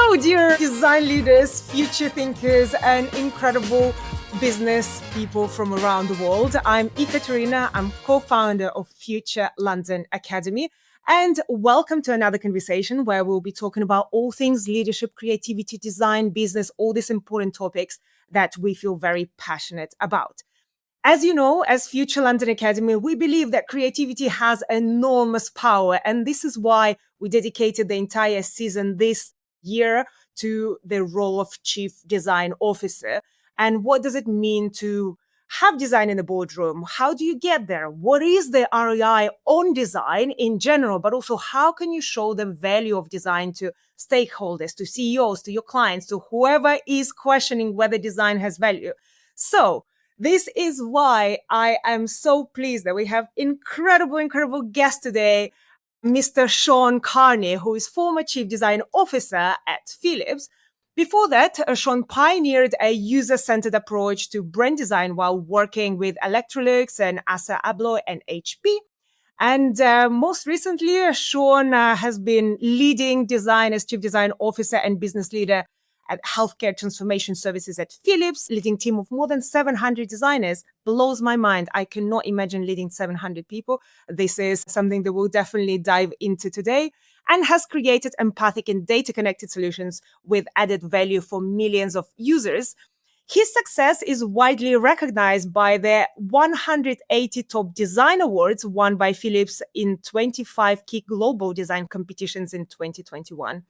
Hello, dear design leaders, future thinkers, and incredible business people from around the world. I'm Ekaterina. I'm co-founder of Future London Academy. And welcome to another conversation where we'll be talking about all things leadership, creativity, design, business, all these important topics that we feel very passionate about. As you know, as Future London Academy, we believe that creativity has enormous power. And this is why we dedicated the entire season this year to the role of Chief Design Officer. And what does it mean to have design in the boardroom? How do you get there? What is the ROI on design in general? But also, how can you show the value of design to stakeholders, to CEOs, to your clients, to whoever is questioning whether design has value? So, this is why I am so pleased that we have incredible guest today, Mr. Sean Carney, who is former Chief Design Officer at Philips. Before that, Sean pioneered a user-centered approach to brand design while working with Electrolux and Assa Abloy and HP. And most recently, Sean has been leading design as Chief Design Officer and business leader at Healthcare Transformation Services at Philips, leading a team of more than 700 designers. Blows my mind. I cannot imagine leading 700 people. This is something that we'll definitely dive into today, and has created empathic and data-connected solutions with added value for millions of users. His success is widely recognized by the 180 Top Design Awards won by Philips in 25 key global design competitions in 2021.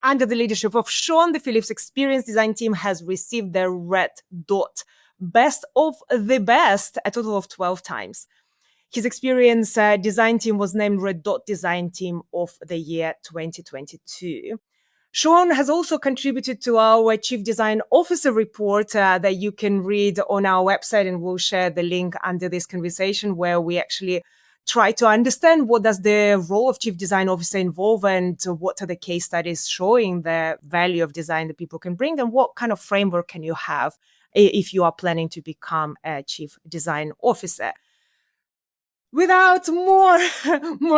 Under the leadership of Sean, the Philips Experience Design team has received the Red Dot, Best of the Best, a total of 12 times. His Experience Design team was named Red Dot Design Team of the Year 2022. Sean has also contributed to our Chief Design Officer report that you can read on our website, and we'll share the link under this conversation, where we actually try to understand what does the role of Chief Design Officer involve, and what are the case studies showing the value of design that people can bring, and what kind of framework can you have if you are planning to become a Chief Design Officer. Without more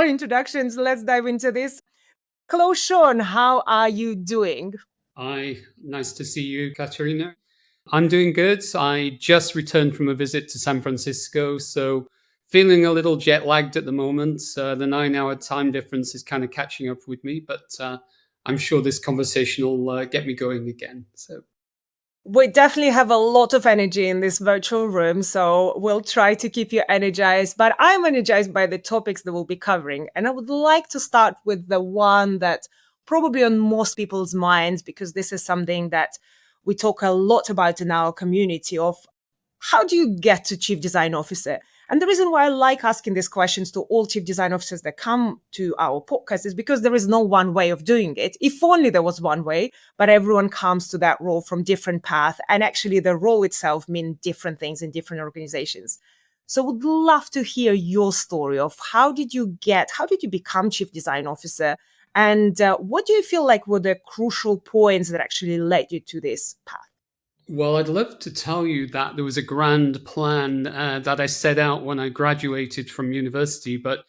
introductions, let's dive into this. Hello, Sean. How are you doing? Hi, nice to see you, Katerina. I'm doing good. I just returned from a visit to San Francisco, so feeling a little jet lagged at the moment. The 9-hour time difference is kind of catching up with me, but I'm sure this conversation will get me going again. So we definitely have a lot of energy in this virtual room, so we'll try to keep you energized. But I'm energized by the topics that we'll be covering. And I would like to start with the one that probably on most people's minds, because this is something that we talk a lot about in our community of how do you get to Chief Design Officer? And the reason why I like asking these questions to all Chief Design Officers that come to our podcast is because there is no one way of doing it. If only there was one way, but everyone comes to that role from different paths. And actually the role itself means different things in different organizations. So would love to hear your story of how did you become Chief Design Officer? And what do you feel like were the crucial points that actually led you to this path? well, I'd love to tell you that there was a grand plan that I set out when I graduated from university, but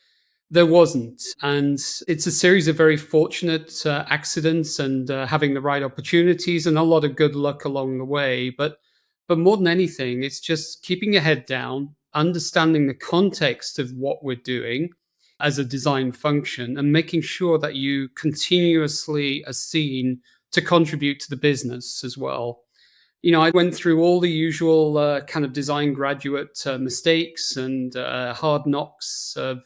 there wasn't. And it's a series of very fortunate accidents and having the right opportunities and a lot of good luck along the way. But more than anything, it's just keeping your head down, understanding the context of what we're doing as a design function, and making sure that you continuously are seen to contribute to the business as well. I went through all the usual kind of design graduate mistakes and hard knocks of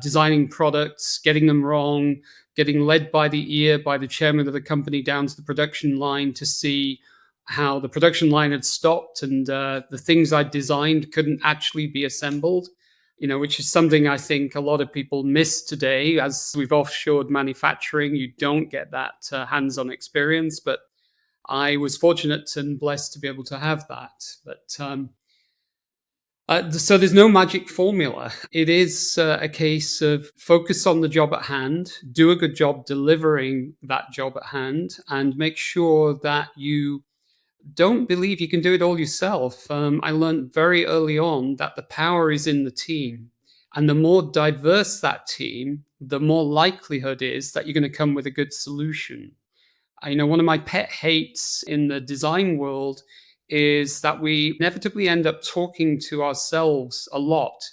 designing products, getting them wrong, getting led by the ear by the chairman of the company down to the production line to see how the production line had stopped and the things I'd designed couldn't actually be assembled. Which is something I think a lot of people miss today. As we've offshored manufacturing, you don't get that hands-on experience, but I was fortunate and blessed to be able to have that. But so there's no magic formula. It is a case of focus on the job at hand, do a good job delivering that job at hand, and make sure that you don't believe you can do it all yourself. I learned very early on that the power is in the team. And the more diverse that team, the more likelihood is that you're going to come with a good solution. One of my pet hates in the design world is that we inevitably end up talking to ourselves a lot.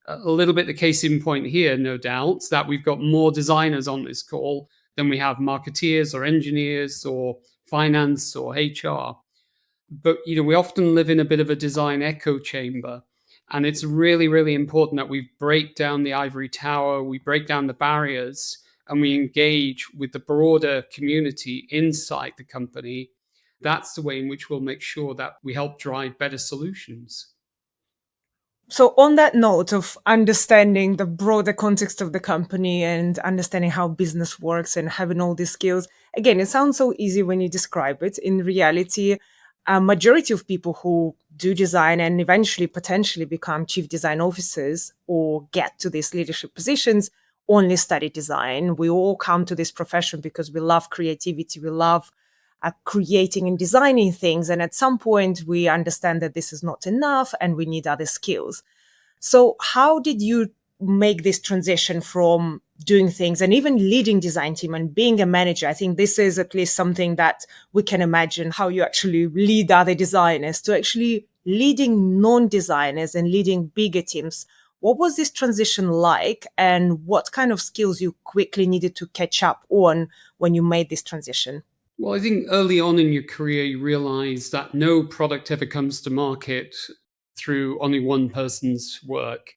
A little bit the case in point here, no doubt, that we've got more designers on this call than we have marketeers or engineers or finance or HR. But we often live in a bit of a design echo chamber, and it's really, really important that we break down the ivory tower, we break down the barriers, and we engage with the broader community inside the company. That's the way in which we'll make sure that we help drive better solutions. So, on that note of understanding the broader context of the company and understanding how business works and having all these skills, again, it sounds so easy when you describe it. In reality, a majority of people who do design and eventually potentially become chief design officers or get to these leadership positions only study design. We all come to this profession because we love creativity, we love creating and designing things. And at some point, we understand that this is not enough and we need other skills. So, how did you make this transition from doing things and even leading design team and being a manager? I think this is at least something that we can imagine how you actually lead other designers to actually leading non-designers and leading bigger teams. What was this transition like, and what kind of skills you quickly needed to catch up on when you made this transition? Well, I think early on in your career, you realize that no product ever comes to market through only one person's work.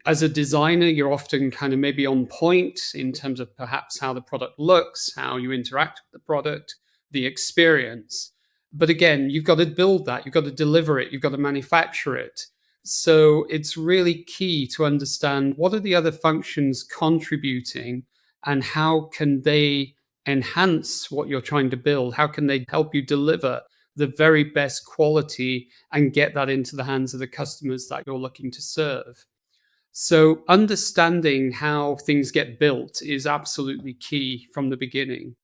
As a designer, you're often kind of maybe on point in terms of perhaps how the product looks, how you interact with the product, the experience. But again, you've got to build that, you've got to deliver it, you've got to manufacture it. So it's really key to understand what are the other functions contributing and how can they enhance what you're trying to build? How can they help you deliver the very best quality and get that into the hands of the customers that you're looking to serve? So, understanding how things get built is absolutely key from the beginning.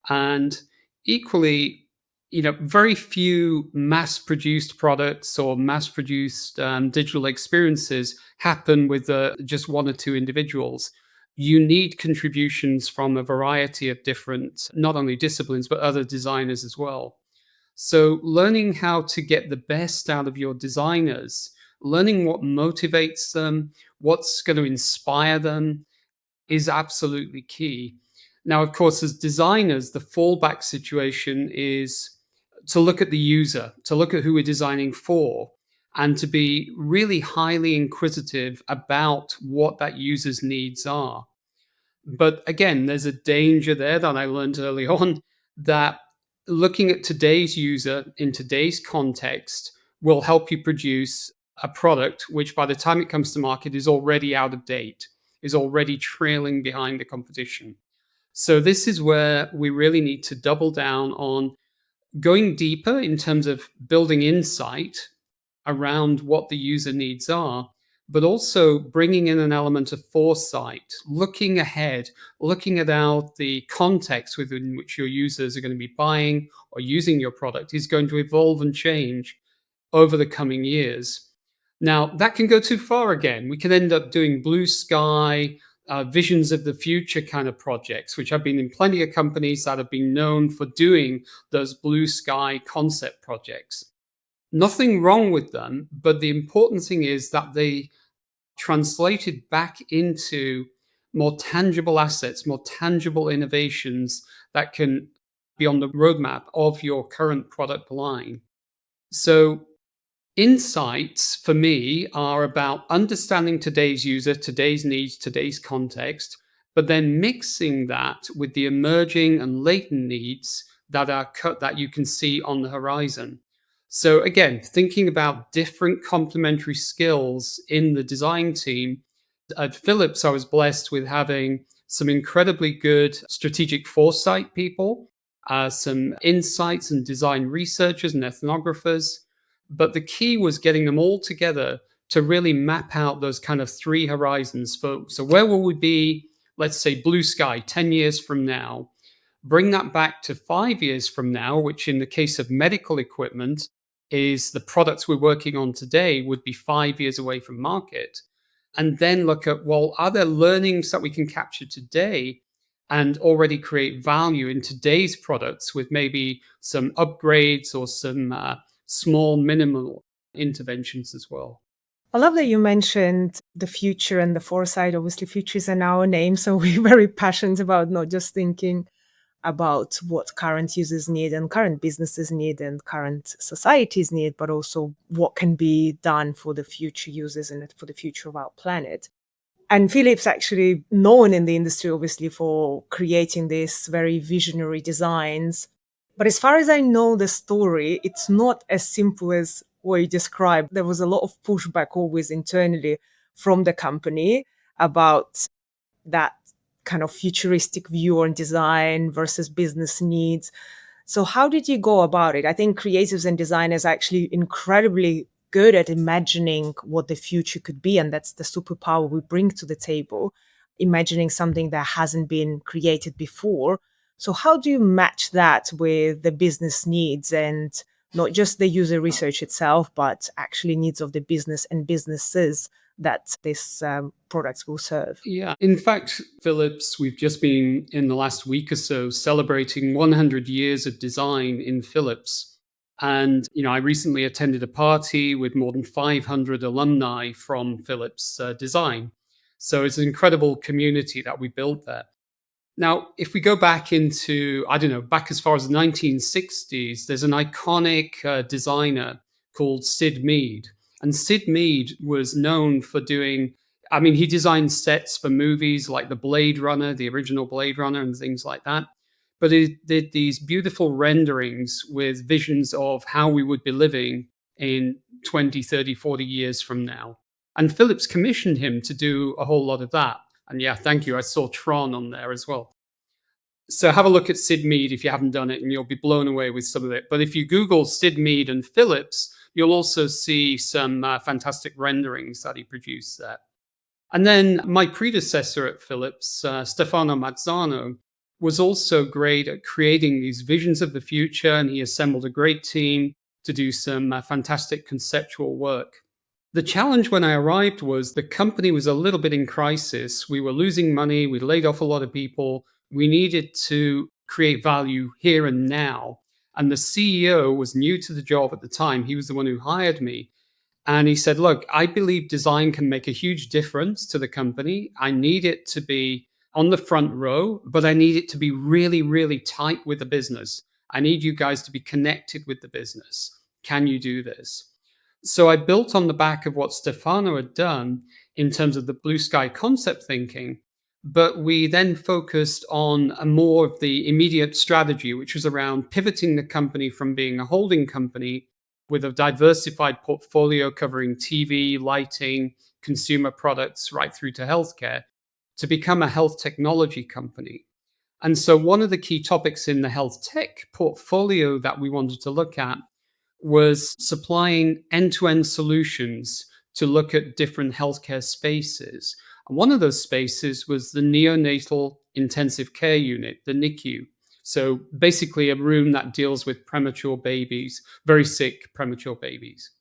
And equally, very few mass produced products or mass produced digital experiences happen with just one or two individuals. You need contributions from a variety of different, not only disciplines, but other designers as well. So, learning how to get the best out of your designers, learning what motivates them, what's going to inspire them is absolutely key. Now, of course, as designers, the fallback situation is to look at the user, to look at who we're designing for, and to be really highly inquisitive about what that user's needs are. But again, there's a danger there that I learned early on that looking at today's user in today's context will help you produce a product which, by the time it comes to market, is already out of date, is already trailing behind the competition. So, this is where we really need to double down on going deeper in terms of building insight around what the user needs are, but also bringing in an element of foresight, looking ahead, looking at how the context within which your users are going to be buying or using your product is going to evolve and change over the coming years. Now, that can go too far again. We can end up doing blue sky, visions of the future kind of projects, which I've been in plenty of companies that have been known for doing those blue sky concept projects. Nothing wrong with them, but the important thing is that they translated back into more tangible assets, more tangible innovations that can be on the roadmap of your current product line. So, insights for me are about understanding today's user, today's needs, today's context, but then mixing that with the emerging and latent needs that you can see on the horizon. So again, thinking about different complementary skills in the design team. At Philips, I was blessed with having some incredibly good strategic foresight people, some insights and design researchers and ethnographers. But the key was getting them all together to really map out those kind of three horizons. So where will we be, let's say, blue sky 10 years from now? Bring that back to 5 years from now, which in the case of medical equipment is the products we're working on today would be 5 years away from market. And then look at, well, are there learnings that we can capture today and already create value in today's products with maybe some upgrades or some small minimal interventions as well. I love that you mentioned the future and the foresight. Obviously, future is in our name. So we're very passionate about not just thinking about what current users need and current businesses need and current societies need, but also what can be done for the future users and for the future of our planet. And Philips actually known in the industry, obviously, for creating these very visionary designs. But as far as I know the story, it's not as simple as what you described. There was a lot of pushback always internally from the company about that kind of futuristic view on design versus business needs. So how did you go about it? I think creatives and designers are actually incredibly good at imagining what the future could be, and that's the superpower we bring to the table, imagining something that hasn't been created before. So how do you match that with the business needs and not just the user research itself, but actually needs of the business and businesses that these products will serve? Yeah. In fact, Philips, we've just been in the last week or so celebrating 100 years of design in Philips. And, I recently attended a party with more than 500 alumni from Philips Design. So it's an incredible community that we built there. Now, if we go back into, I don't know, back as far as the 1960s, there's an iconic designer called Sid Mead. And Sid Mead was known for doing, I mean, he designed sets for movies like the Blade Runner, the original Blade Runner, and things like that. But he did these beautiful renderings with visions of how we would be living in 20, 30, 40 years from now. And Philips commissioned him to do a whole lot of that. And yeah, thank you. I saw Tron on there as well. So have a look at Sid Mead if you haven't done it, and you'll be blown away with some of it. But if you Google Sid Mead and Philips, you'll also see some fantastic renderings that he produced there. And then my predecessor at Philips, Stefano Mazzano, was also great at creating these visions of the future, and he assembled a great team to do some fantastic conceptual work. The challenge when I arrived was the company was a little bit in crisis. We were losing money. We laid off a lot of people. We needed to create value here and now. And the CEO was new to the job at the time. He was the one who hired me. And he said, look, I believe design can make a huge difference to the company. I need it to be on the front row, but I need it to be really, really tight with the business. I need you guys to be connected with the business. Can you do this? So I built on the back of what Stefano had done in terms of the blue sky concept thinking, but we then focused on a more of the immediate strategy, which was around pivoting the company from being a holding company with a diversified portfolio covering TV, lighting, consumer products, right through to healthcare, to become a health technology company. And so one of the key topics in the health tech portfolio that we wanted to look at was supplying end-to-end solutions to look at different healthcare spaces. And one of those spaces was the neonatal intensive care unit, the NICU. So basically a room that deals with premature babies, very sick premature babies.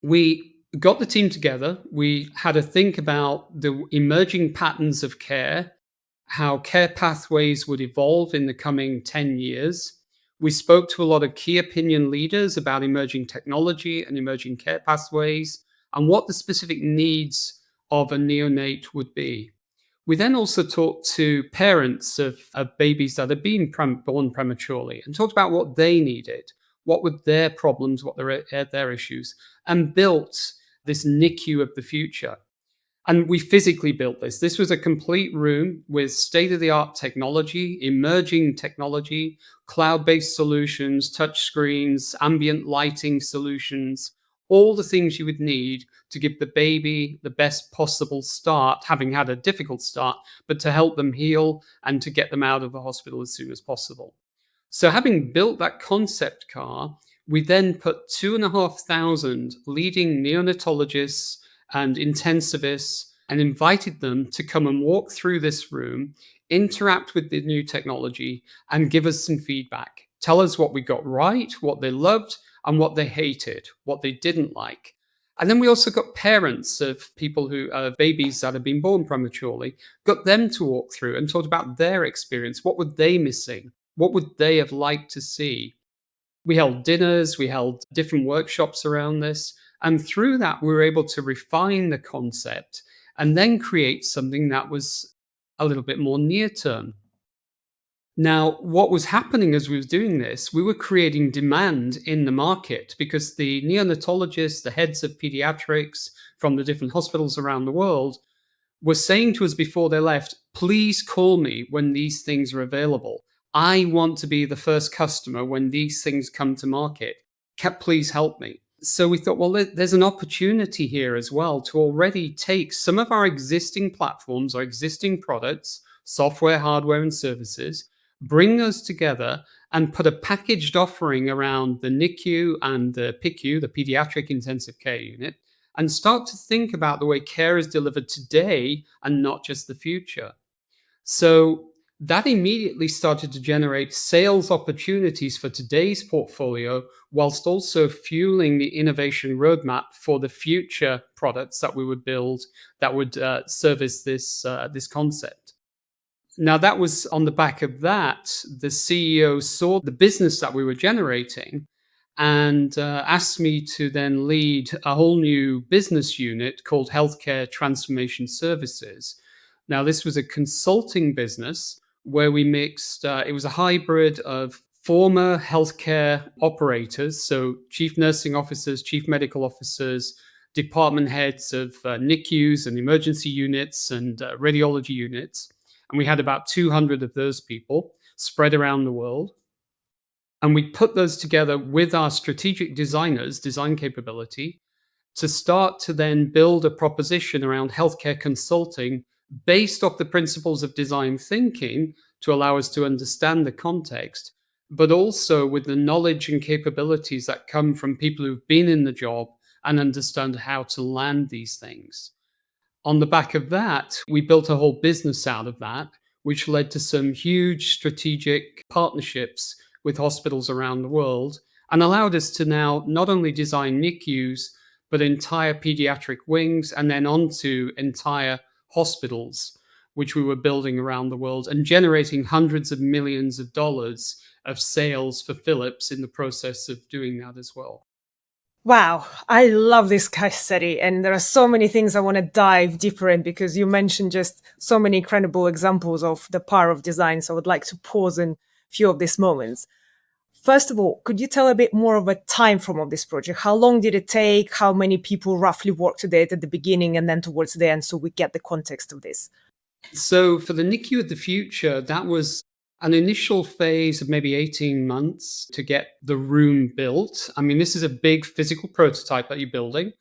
We got the team together. We had to think about the emerging patterns of care, how care pathways would evolve in the coming 10 years. We spoke to a lot of key opinion leaders about emerging technology and emerging care pathways and what the specific needs of a neonate would be. We then also talked to parents of babies that had been born prematurely and talked about what they needed, what were their problems, what were their issues, and built this NICU of the future. And we physically built this. This was a complete room with state of the art technology, emerging technology, cloud based solutions, touch screens, ambient lighting solutions, all the things you would need to give the baby the best possible start, having had a difficult start, but to help them heal and to get them out of the hospital as soon as possible. So, having built that concept car, we then put 2,500 leading neonatologists and intensivists and invited them to come and walk through this room, interact with the new technology, and give us some feedback. Tell us what we got right, what they loved, and what they hated, what they didn't like. And then we also got parents of people who babies that have been born prematurely, got them to walk through and talk about their experience. What were they missing? What would they have liked to see? We held dinners, we held different workshops around this. And through that, we were able to refine the concept and then create something that was a little bit more near term. Now, what was happening as we was doing this, we were creating demand in the market because the neonatologists, the heads of pediatrics from the different hospitals around the world were saying to us before they left, please call me when these things are available. I want to be the first customer when these things come to market. Please help me. So we thought, well, there's an opportunity here as well to already take some of our existing platforms, our existing products, software, hardware, and services, bring those together and put a packaged offering around the NICU and the PICU, the Pediatric Intensive Care Unit, and start to think about the way care is delivered today and not just the future. So that immediately started to generate sales opportunities for today's portfolio, whilst also fueling the innovation roadmap for the future products that we would build that would service this concept. Now, that was on the back of that, the CEO saw the business that we were generating and asked me to then lead a whole new business unit called Healthcare Transformation Services. Now, this was a consulting business where we mixed, it was a hybrid of former healthcare operators, so chief nursing officers, chief medical officers, department heads of NICUs and emergency units and radiology units. And we had about 200 of those people spread around the world. And we put those together with our strategic designers, design capability, to start to then build a proposition around healthcare consulting based off the principles of design thinking to allow us to understand the context, but also with the knowledge and capabilities that come from people who've been in the job and understand how to land these things. On the back of that, we built a whole business out of that, which led to some huge strategic partnerships with hospitals around the world and allowed us to now not only design NICUs, but entire pediatric wings and then onto entire hospitals, which we were building around the world and generating hundreds of millions of dollars of sales for Philips in the process of doing that as well. Wow, I love this case study. And there are so many things I want to dive deeper in because you mentioned just so many incredible examples of the power of design. So I would like to pause in a few of these moments. First of all, could you tell a bit more of a time frame of this project? How long did it take? How many people roughly worked on it at the beginning and then towards the end so we get the context of this? So for the NICU of the future, that was an initial phase of maybe 18 months to get the room built. I mean, this is a big physical prototype that you're building.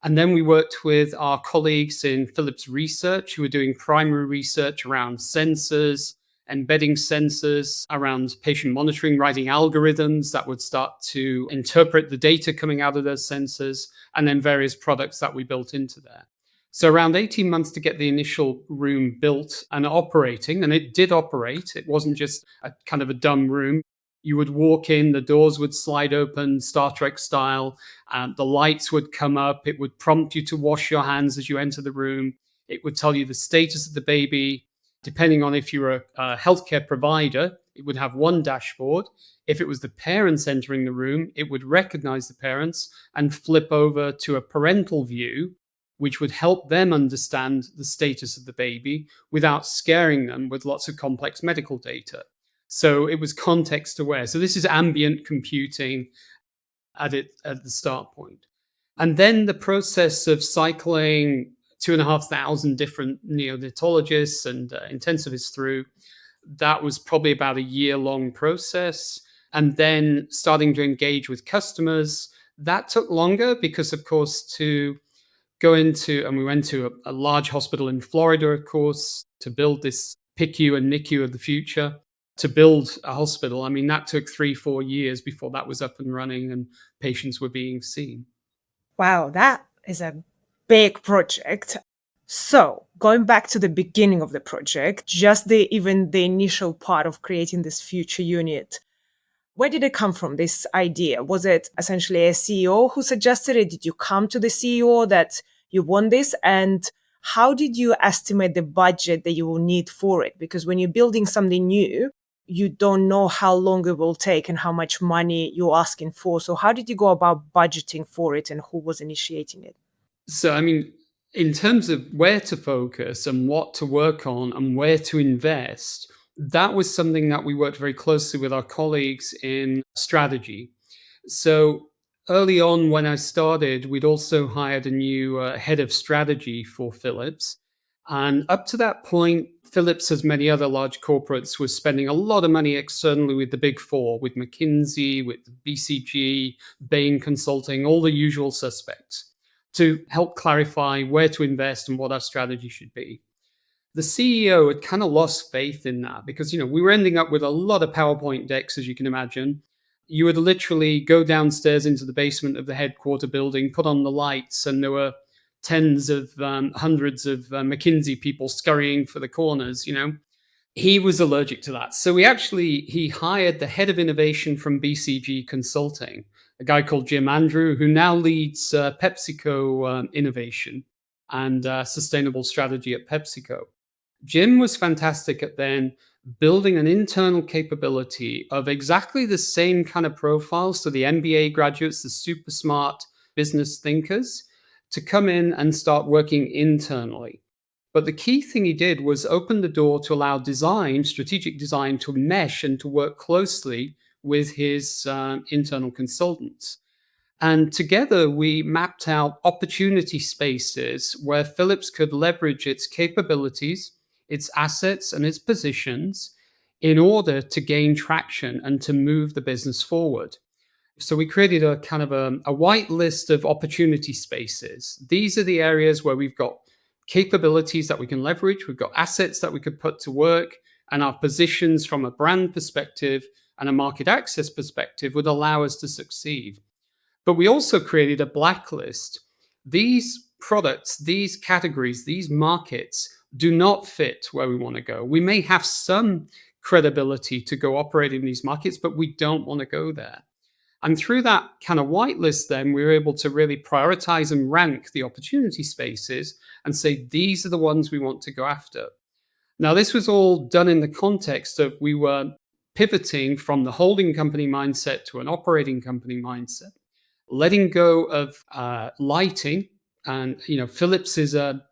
And then we worked with our colleagues in Philips Research who were doing primary research around sensors, embedding sensors, around patient monitoring, writing algorithms that would start to interpret the data coming out of those sensors, and then various products that we built into there. So around 18 months to get the initial room built and operating, and it did operate. It wasn't just a kind of a dumb room. You would walk in, the doors would slide open, Star Trek style, the lights would come up, it would prompt you to wash your hands as you enter the room, it would tell you the status of the baby. Depending on if you're a healthcare provider, it would have one dashboard. If it was the parents entering the room, it would recognize the parents and flip over to a parental view, which would help them understand the status of the baby without scaring them with lots of complex medical data. So it was context aware. So this is ambient computing at the start point. And then the process of cycling 2,500 different neonatologists and intensivists through, that was probably about a year-long process. And then starting to engage with customers, that took longer because, of course, to go into, and we went to a large hospital in Florida, of course, to build this PICU and NICU of the future, to build a hospital. I mean, that took 3-4 years before that was up and running and patients were being seen. Wow, that is a big project. So going back to the beginning of the project, just even the initial part of creating this future unit, Where did it come from, this idea? Was it essentially a CEO who suggested it? Did you come to the CEO that you want this? And how did you estimate the budget that you will need for it? Because when you're building something new, you don't know how long it will take and how much money you're asking for. So how did you go about budgeting for it, and who was initiating it? So, I mean, in terms of where to focus and what to work on and where to invest, that was something that we worked very closely with our colleagues in strategy. So, early on when I started, we'd also hired a new head of strategy for Philips. And up to that point, Philips, as many other large corporates, was spending a lot of money externally with the big four, with McKinsey, with BCG, Bain Consulting, all the usual suspects, to help clarify where to invest and what our strategy should be. The CEO had kind of lost faith in that because, we were ending up with a lot of PowerPoint decks, as you can imagine. You would literally go downstairs into the basement of the headquarter building, put on the lights, and there were tens of hundreds of McKinsey people scurrying for the corners. He was allergic to that. So he hired the head of innovation from BCG Consulting, a guy called Jim Andrew, who now leads PepsiCo innovation and sustainable strategy at PepsiCo. Jim was fantastic at then building an internal capability of exactly the same kind of profiles, so the MBA graduates, the super smart business thinkers, to come in and start working internally. But the key thing he did was open the door to allow strategic design, to mesh and to work closely with his internal consultants. And together we mapped out opportunity spaces where Philips could leverage its capabilities, its assets, and its positions in order to gain traction and to move the business forward. So we created a kind of a white list of opportunity spaces. These are the areas where we've got capabilities that we can leverage, we've got assets that we could put to work, and our positions from a brand perspective and a market access perspective would allow us to succeed. But we also created a blacklist. These products, these categories, these markets do not fit where we want to go. We may have some credibility to go operate in these markets, but we don't want to go there. And through that kind of whitelist, then we were able to really prioritize and rank the opportunity spaces and say, these are the ones we want to go after. Now, this was all done in the context of we were pivoting from the holding company mindset to an operating company mindset, letting go of lighting. And, Philips is a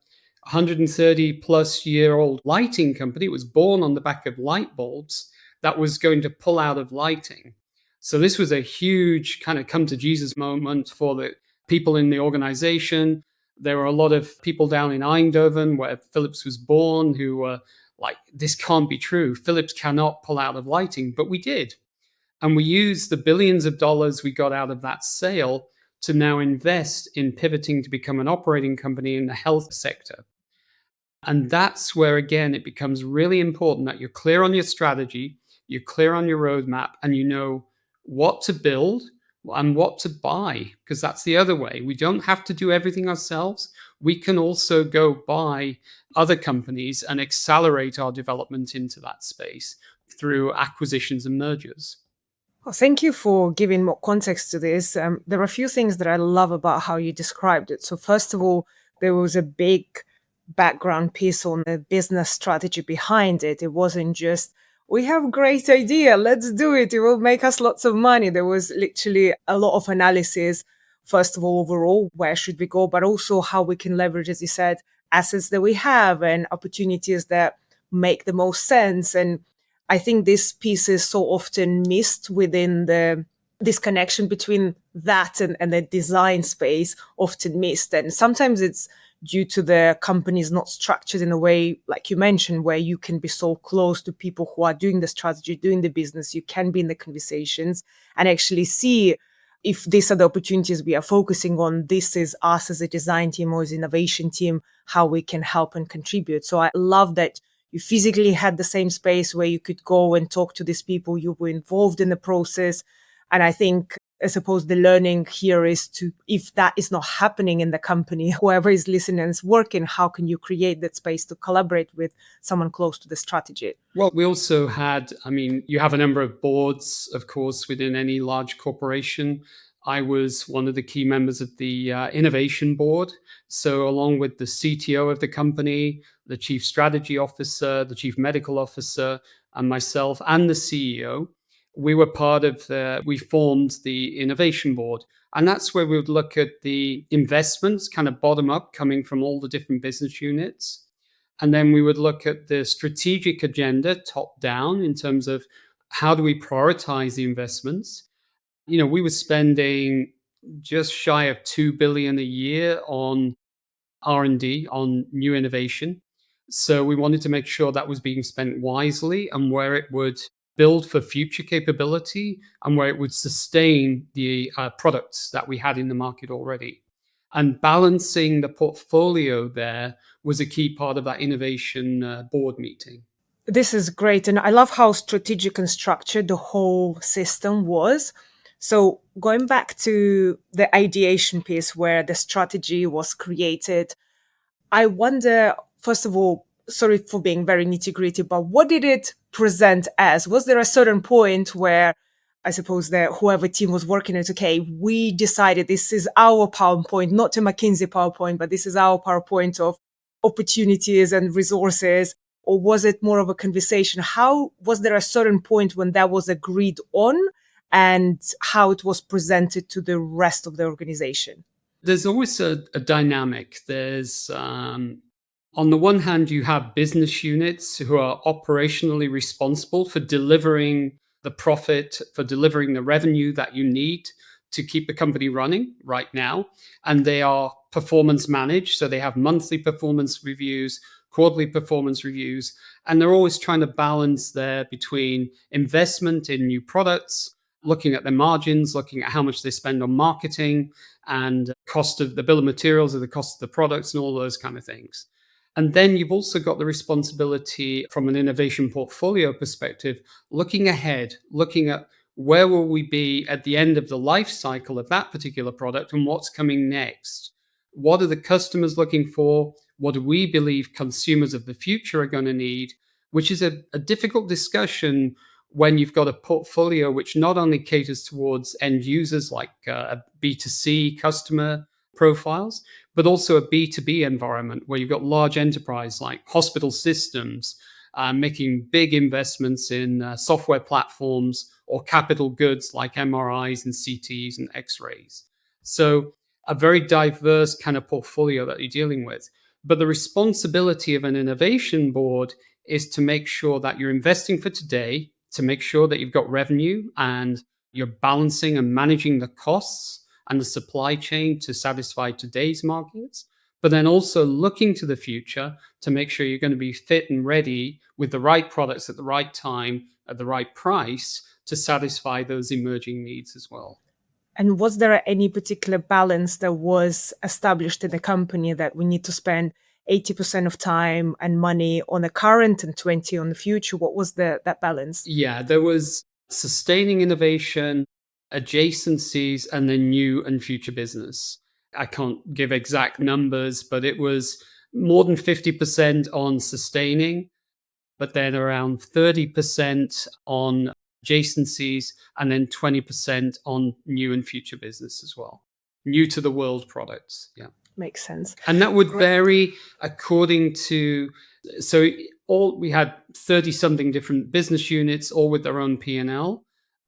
130 plus year old lighting company. It was born on the back of light bulbs that was going to pull out of lighting. So this was a huge kind of come to Jesus moment for the people in the organization. There were a lot of people down in Eindhoven, where Philips was born, who were like, this can't be true. Philips cannot pull out of lighting, but we did. And we used the billions of dollars we got out of that sale to now invest in pivoting to become an operating company in the health sector. And that's where, again, it becomes really important that you're clear on your strategy, you're clear on your roadmap, and you know what to build and what to buy, because that's the other way. We don't have to do everything ourselves. We can also go buy other companies and accelerate our development into that space through acquisitions and mergers. Well, thank you for giving more context to this. There are a few things that I love about how you described it. So first of all, there was a big background piece on the business strategy behind it. It wasn't just, we have a great idea, let's do it, it will make us lots of money. There was literally a lot of analysis. First of all, overall, where should we go, but also how we can leverage, as you said, assets that we have and opportunities that make the most sense. And I think this piece is so often missed within this connection between that and the design space, often missed. And sometimes it's due to the companies not structured in a way, like you mentioned, where you can be so close to people who are doing the strategy, doing the business. You can be in the conversations and actually see if these are the opportunities we are focusing on. This is us as a design team or as innovation team, how we can help and contribute. So I love that you physically had the same space where you could go and talk to these people. You were involved in the process. And I think I suppose the learning here is to, if that is not happening in the company, whoever is listening and is working, how can you create that space to collaborate with someone close to the strategy? Well, we also had, I mean, you have a number of boards, of course, within any large corporation. I was one of the key members of the innovation board. So, along with the CTO of the company, the chief strategy officer, the chief medical officer, and myself, and the CEO, we were part of we formed the innovation board. And that's where we would look at the investments kind of bottom up coming from all the different business units. And then we would look at the strategic agenda top down in terms of how do we prioritize the investments. You know, we were spending just shy of 2 billion a year on R&D, on new innovation. So we wanted to make sure that was being spent wisely and where it would build for future capability and where it would sustain the products that we had in the market already. And balancing the portfolio there was a key part of that innovation board meeting. This is great. And I love how strategic and structured the whole system was. So, going back to the ideation piece where the strategy was created, I wonder, first of all, sorry for being very nitty gritty, but what did it present as? Was there a certain point where I suppose that whoever team was working it, okay, we decided this is our PowerPoint, not a McKinsey PowerPoint, but this is our PowerPoint of opportunities and resources? Or was it more of a conversation? How was there a certain point when that was agreed on and how it was presented to the rest of the organization? There's always a dynamic. There's, on the one hand, you have business units who are operationally responsible for delivering the profit, for delivering the revenue that you need to keep the company running right now. And they are performance managed. So they have monthly performance reviews, quarterly performance reviews, and they're always trying to balance there between investment in new products, looking at their margins, looking at how much they spend on marketing and cost of the bill of materials or the cost of the products and all those kind of things. And then you've also got the responsibility from an innovation portfolio perspective, looking ahead, looking at where will we be at the end of the life cycle of that particular product and what's coming next. What are the customers looking for? What do we believe consumers of the future are going to need? Which is a difficult discussion when you've got a portfolio which not only caters towards end users like a B2C customer profiles, but also a B2B environment where you've got large enterprise like hospital systems making big investments in software platforms or capital goods like MRIs and CTs and X-rays. So a very diverse kind of portfolio that you're dealing with. But the responsibility of an innovation board is to make sure that you're investing for today, to make sure that you've got revenue and you're balancing and managing the costs and the supply chain to satisfy today's markets, but then also looking to the future to make sure you're going to be fit and ready with the right products at the right time, at the right price to satisfy those emerging needs as well. And was there any particular balance that was established in the company that we need to spend 80% of time and money on the current and 20 on the future? What was that balance? Yeah, there was sustaining innovation, adjacencies, and then new and future business. I can't give exact numbers, but it was more than 50% on sustaining, but then around 30% on adjacencies, and then 20% on new and future business as well. New to the world products. Yeah. Makes sense. And that would Great. vary according to, so all we had 30 something different business units, all with their own P&L.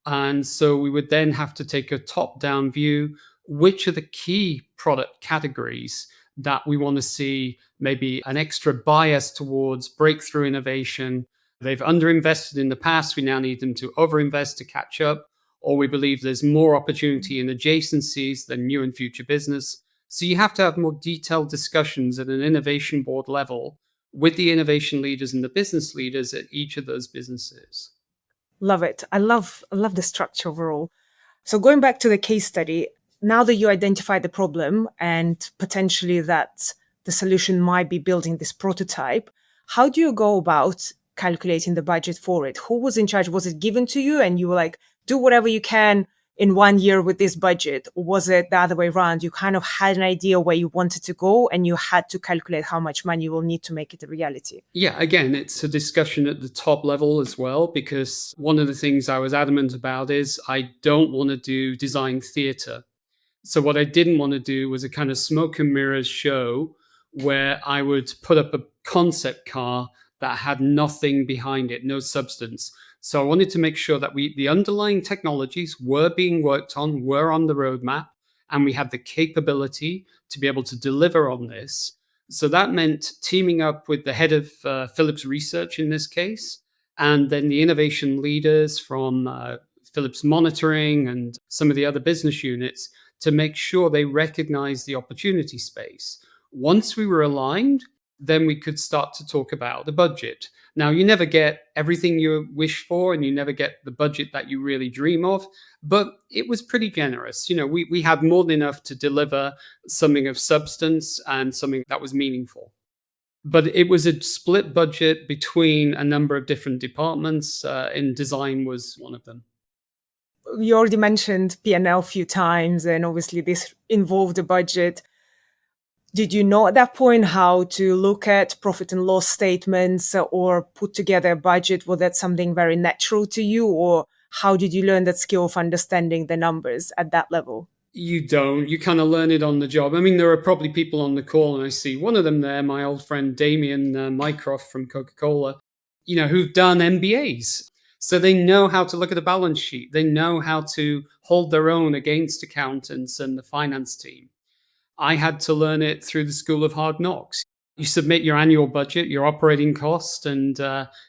And so we would then have to take a top down view. Which are the key product categories that we want to see maybe an extra bias towards breakthrough innovation? They've underinvested in the past. We now need them to overinvest to catch up. Or we believe there's more opportunity in adjacencies than new and future business. So you have to have more detailed discussions at an innovation board level with the innovation leaders and the business leaders at each of those businesses. Love it. I love the structure overall. So going back to the case study, now that you identify the problem and potentially that the solution might be building this prototype, how do you go about calculating the budget for it? Who was in charge? Was it given to you and you were like, do whatever you can, in 1 year with this budget? Or was it the other way around? You kind of had an idea where you wanted to go and you had to calculate how much money you will need to make it a reality? Yeah, again, it's a discussion at the top level as well, because one of the things I was adamant about is I don't want to do design theater. So what I didn't want to do was a kind of smoke and mirrors show where I would put up a concept car that had nothing behind it, no substance. So I wanted to make sure that the underlying technologies were being worked on, were on the roadmap, and we had the capability to be able to deliver on this. So that meant teaming up with the head of Philips research in this case, and then the innovation leaders from Philips monitoring and some of the other business units to make sure they recognize the opportunity space. Once we were aligned, then we could start to talk about the budget. Now, you never get everything you wish for, and you never get the budget that you really dream of, but it was pretty generous. We had more than enough to deliver something of substance and something that was meaningful. But it was a split budget between a number of different departments, and design was one of them. You already mentioned P&L a few times, and obviously this involved a budget. Did you know at that point how to look at profit and loss statements or put together a budget? Was that something very natural to you, or how did you learn that skill of understanding the numbers at that level? You don't. You kind of learn it on the job. I mean, there are probably people on the call, and I see one of them there, my old friend Damien Mycroft from Coca Cola, who've done MBAs. So they know how to look at a balance sheet. They know how to hold their own against accountants and the finance team. I had to learn it through the School of Hard Knocks. You submit your annual budget, your operating cost, and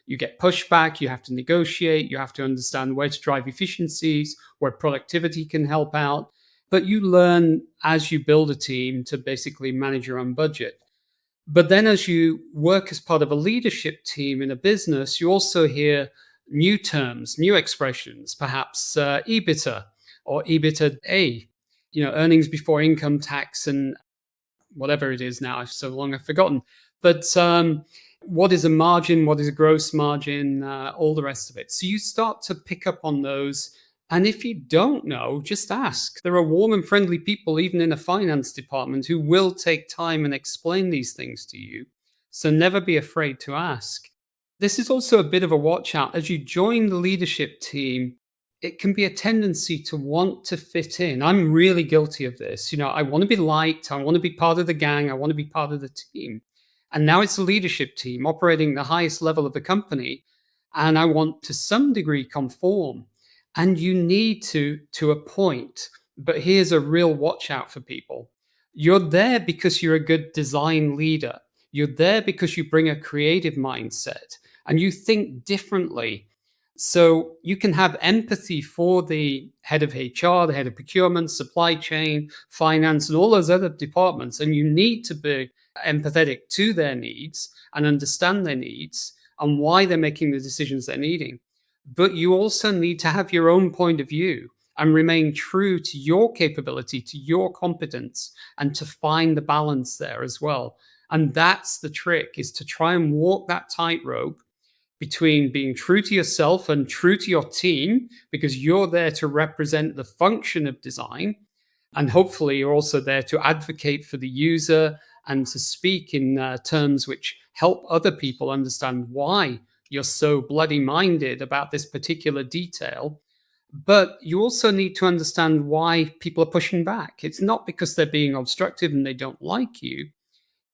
you get pushback. You have to negotiate. You have to understand where to drive efficiencies, where productivity can help out. But you learn as you build a team to basically manage your own budget. But then as you work as part of a leadership team in a business, you also hear new terms, new expressions, perhaps EBITDA or EBITDA, earnings before income tax and whatever it is now. So long I've forgotten. But what is a margin? What is a gross margin? All the rest of it. So you start to pick up on those. And if you don't know, just ask. There are warm and friendly people, even in a finance department, who will take time and explain these things to you. So never be afraid to ask. This is also a bit of a watch out. As you join the leadership team, it can be a tendency to want to fit in. I'm really guilty of this. I want to be liked. I want to be part of the gang. I want to be part of the team. And now it's a leadership team operating the highest level of the company. And I want to some degree conform. And you need to a point. But here's a real watch out for people. You're there because you're a good design leader. You're there because you bring a creative mindset and you think differently. So you can have empathy for the head of HR, the head of procurement, supply chain, finance, and all those other departments. And you need to be empathetic to their needs and understand their needs and why they're making the decisions they're needing. But you also need to have your own point of view and remain true to your capability, to your competence, and to find the balance there as well. And that's the trick, is to try and walk that tightrope between being true to yourself and true to your team, because you're there to represent the function of design. And hopefully, you're also there to advocate for the user and to speak in terms which help other people understand why you're so bloody minded about this particular detail. But you also need to understand why people are pushing back. It's not because they're being obstructive and they don't like you.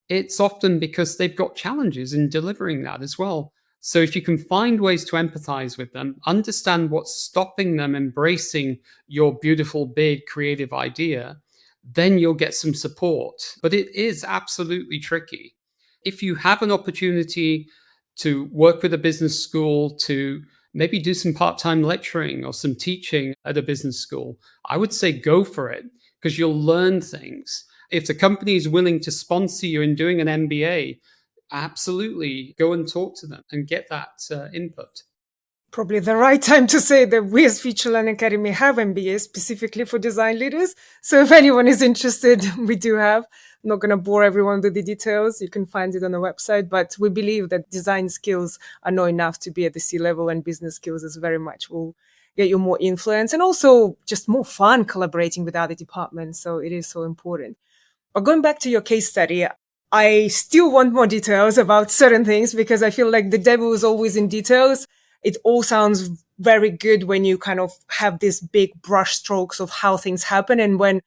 It's often because they've got challenges in delivering that as well. So if you can find ways to empathize with them, understand what's stopping them embracing your beautiful, big, creative idea, then you'll get some support. But it is absolutely tricky. If you have an opportunity to work with a business school, to maybe do some part time lecturing or some teaching at a business school, I would say go for it, because you'll learn things. If the company is willing to sponsor you in doing an MBA, absolutely go and talk to them and get that input. Probably the right time to say that we as Future Learning Academy have MBAs specifically for design leaders. So if anyone is interested, we do have. I'm not going to bore everyone with the details. You can find it on the website. But we believe that design skills are not enough to be at the C level, and business skills is very much will get you more influence, and also just more fun collaborating with other departments. So it is so important. But going back to your case study, I still want more details about certain things because I feel like the devil is always in details. It all sounds very good when you kind of have these big brush strokes of how things happen. And when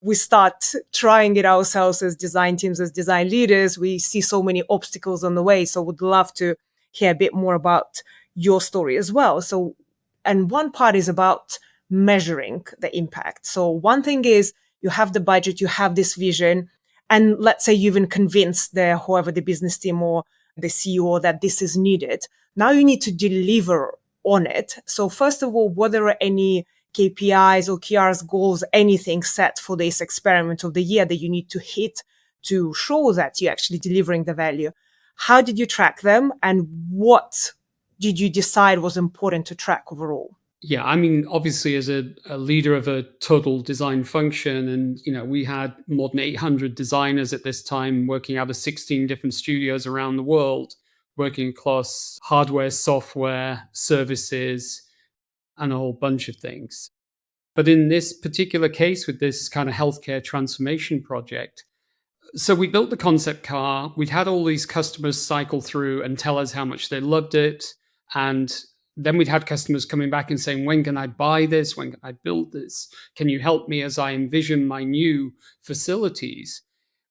we start trying it ourselves as design teams, as design leaders, we see so many obstacles on the way. So would love to hear a bit more about your story as well. So, and one part is about measuring the impact. So one thing is you have the budget, you have this vision, and let's say you've even convinced whoever the business team or the CEO that this is needed. Now you need to deliver on it. So first of all, were there any KPIs or KRs, goals, anything set for this experiment of the year that you need to hit to show that you're actually delivering the value? How did you track them, and what did you decide was important to track overall? Yeah, I mean, obviously, as a leader of a total design function, and we had more than 800 designers at this time working out of 16 different studios around the world, working across hardware, software, services, and a whole bunch of things. But in this particular case, with this kind of healthcare transformation project, so we built the concept car. We'd had all these customers cycle through and tell us how much they loved it. And then we'd had customers coming back and saying, when can I buy this? When can I build this? Can you help me as I envision my new facilities?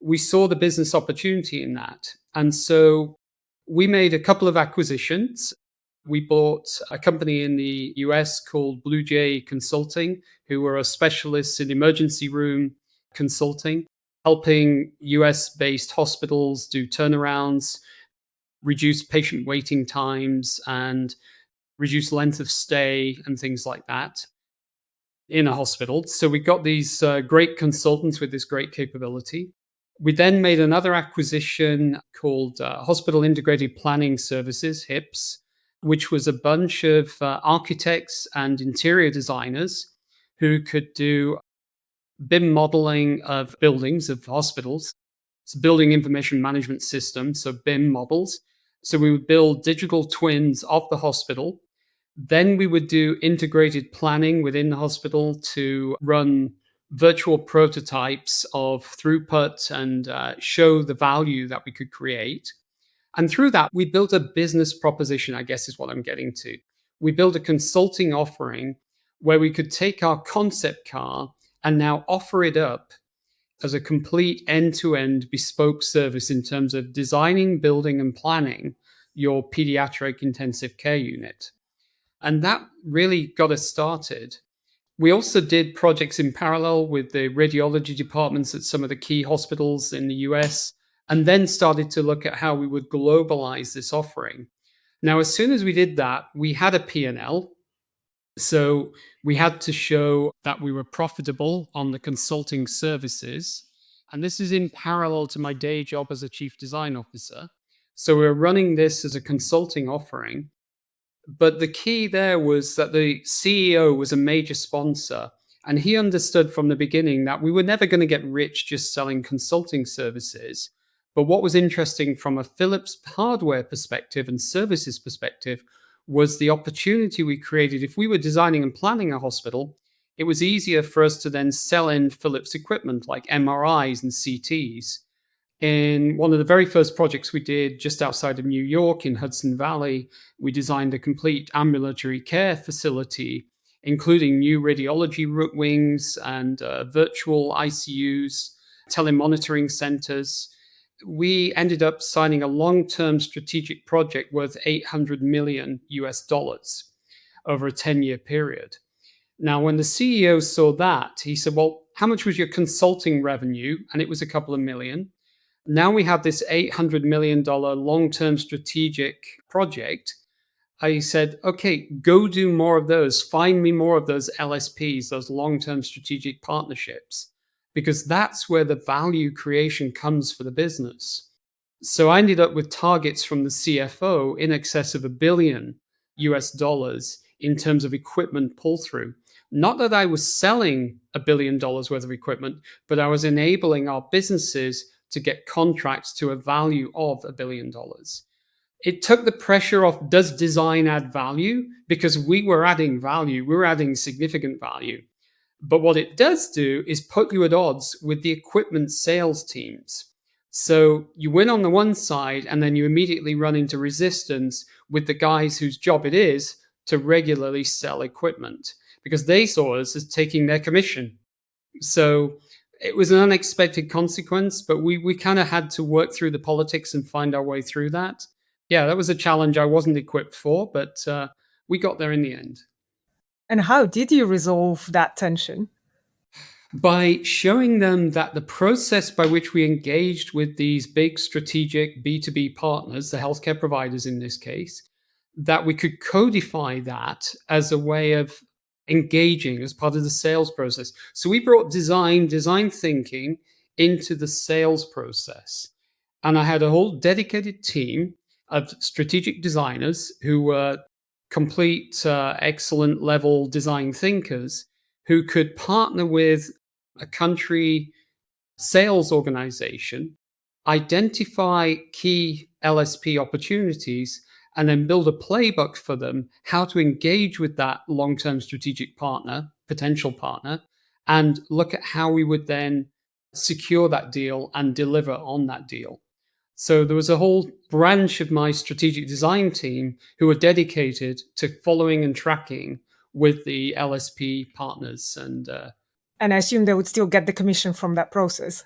We saw the business opportunity in that. And so we made a couple of acquisitions. We bought a company in the US called Blue Jay Consulting, who were a specialist in emergency room consulting, helping US based hospitals do turnarounds, reduce patient waiting times, and reduce length of stay and things like that in a hospital. So we got these great consultants with this great capability. We then made another acquisition called Hospital Integrated Planning Services, HIPS, which was a bunch of architects and interior designers who could do BIM modeling of buildings, of hospitals. It's a building information management system, so BIM models. So we would build digital twins of the hospital. Then we would do integrated planning within the hospital to run virtual prototypes of throughput and show the value that we could create. And through that, we built a business proposition, I guess is what I'm getting to. We built a consulting offering where we could take our concept car and now offer it up as a complete end-to-end bespoke service in terms of designing, building, and planning your pediatric intensive care unit. And that really got us started. We also did projects in parallel with the radiology departments at some of the key hospitals in the US, and then started to look at how we would globalize this offering. Now, as soon as we did that, we had a P&L. So we had to show that we were profitable on the consulting services. And this is in parallel to my day job as a chief design officer. So we're running this as a consulting offering. But the key there was that the CEO was a major sponsor, and he understood from the beginning that we were never going to get rich just selling consulting services. But what was interesting from a Philips hardware perspective and services perspective was the opportunity we created. If we were designing and planning a hospital, it was easier for us to then sell in Philips equipment like MRIs and CTs. In one of the very first projects we did just outside of New York in Hudson Valley, we designed a complete ambulatory care facility, including new radiology wings and virtual ICUs, telemonitoring centers. We ended up signing a long-term strategic project worth 800 million US dollars over a 10-year period. Now, when the CEO saw that, he said, well, how much was your consulting revenue? And it was a couple of million. Now we have this $800 million long-term strategic project. I said, okay, go do more of those. Find me more of those LSPs, those long-term strategic partnerships, because that's where the value creation comes for the business. So I ended up with targets from the CFO in excess of $1 billion US dollars in terms of equipment pull-through. Not that I was selling $1 billion worth of equipment, but I was enabling our businesses to get contracts to a value of $1 billion. it took the pressure off, does design add value? Because we were adding value, we were adding significant value. But what it does do is put you at odds with the equipment sales teams. So you win on the one side, and then you immediately run into resistance with the guys whose job it is to regularly sell equipment because they saw us as taking their commission. So it was an unexpected consequence, but we kind of had to work through the politics and find our way through that. Yeah, that was a challenge I wasn't equipped for, but we got there in the end. And how did you resolve that tension? By showing them that the process by which we engaged with these big strategic B2B partners, the healthcare providers in this case, that we could codify that as a way of engaging as part of the sales process. So we brought design thinking into the sales process. And I had a whole dedicated team of strategic designers who were complete excellent level design thinkers who could partner with a country sales organization, identify key LSP opportunities, and then build a playbook for them how to engage with that long term strategic partner, potential partner, and look at how we would then secure that deal and deliver on that deal. So there was a whole branch of my strategic design team who were dedicated to following and tracking with the LSP partners. And I assume they would still get the commission from that process.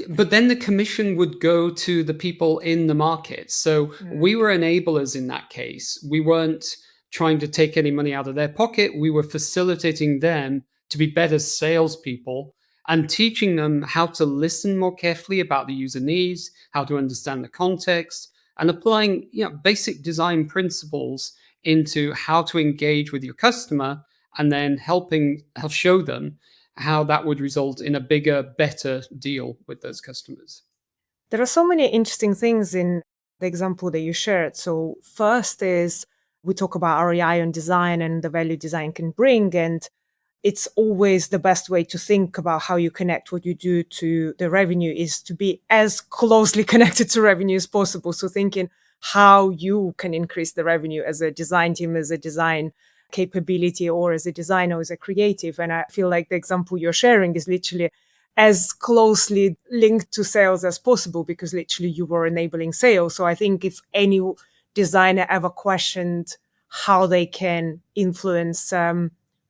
But then the commission would go to the people in the market. So we were enablers in that case. We weren't trying to take any money out of their pocket. We were facilitating them to be better salespeople and teaching them how to listen more carefully about the user needs, how to understand the context, and applying basic design principles into how to engage with your customer, and then help show them how that would result in a bigger, better deal with those customers. There are so many interesting things in the example that you shared. So, first is we talk about ROI on design and the value design can bring. And it's always the best way to think about how you connect what you do to the revenue is to be as closely connected to revenue as possible. So, thinking how you can increase the revenue as a design team, as a design capability, or as a designer, or as a creative. And I feel like the example you're sharing is literally as closely linked to sales as possible because literally you were enabling sales. So I think if any designer ever questioned how they can influence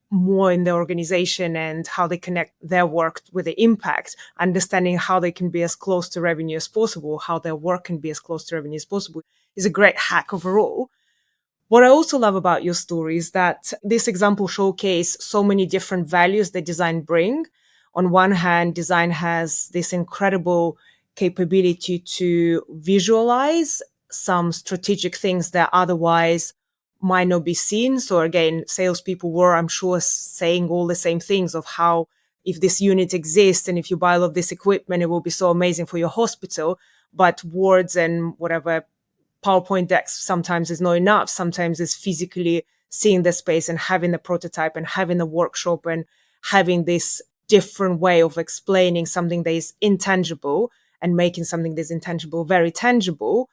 more in the organization and how they connect their work with the impact, understanding how they can be as close to revenue as possible, how their work can be as close to revenue as possible is a great hack overall. What I also love about your story is that this example showcase so many different values that design bring. On one hand, design has this incredible capability to visualize some strategic things that otherwise might not be seen. So again, salespeople were, I'm sure, saying all the same things of how if this unit exists and if you buy all of this equipment, it will be so amazing for your hospital. But words and whatever PowerPoint decks sometimes is not enough. Sometimes it's physically seeing the space and having the prototype and having the workshop and having this different way of explaining something that is intangible and making something that's intangible very tangible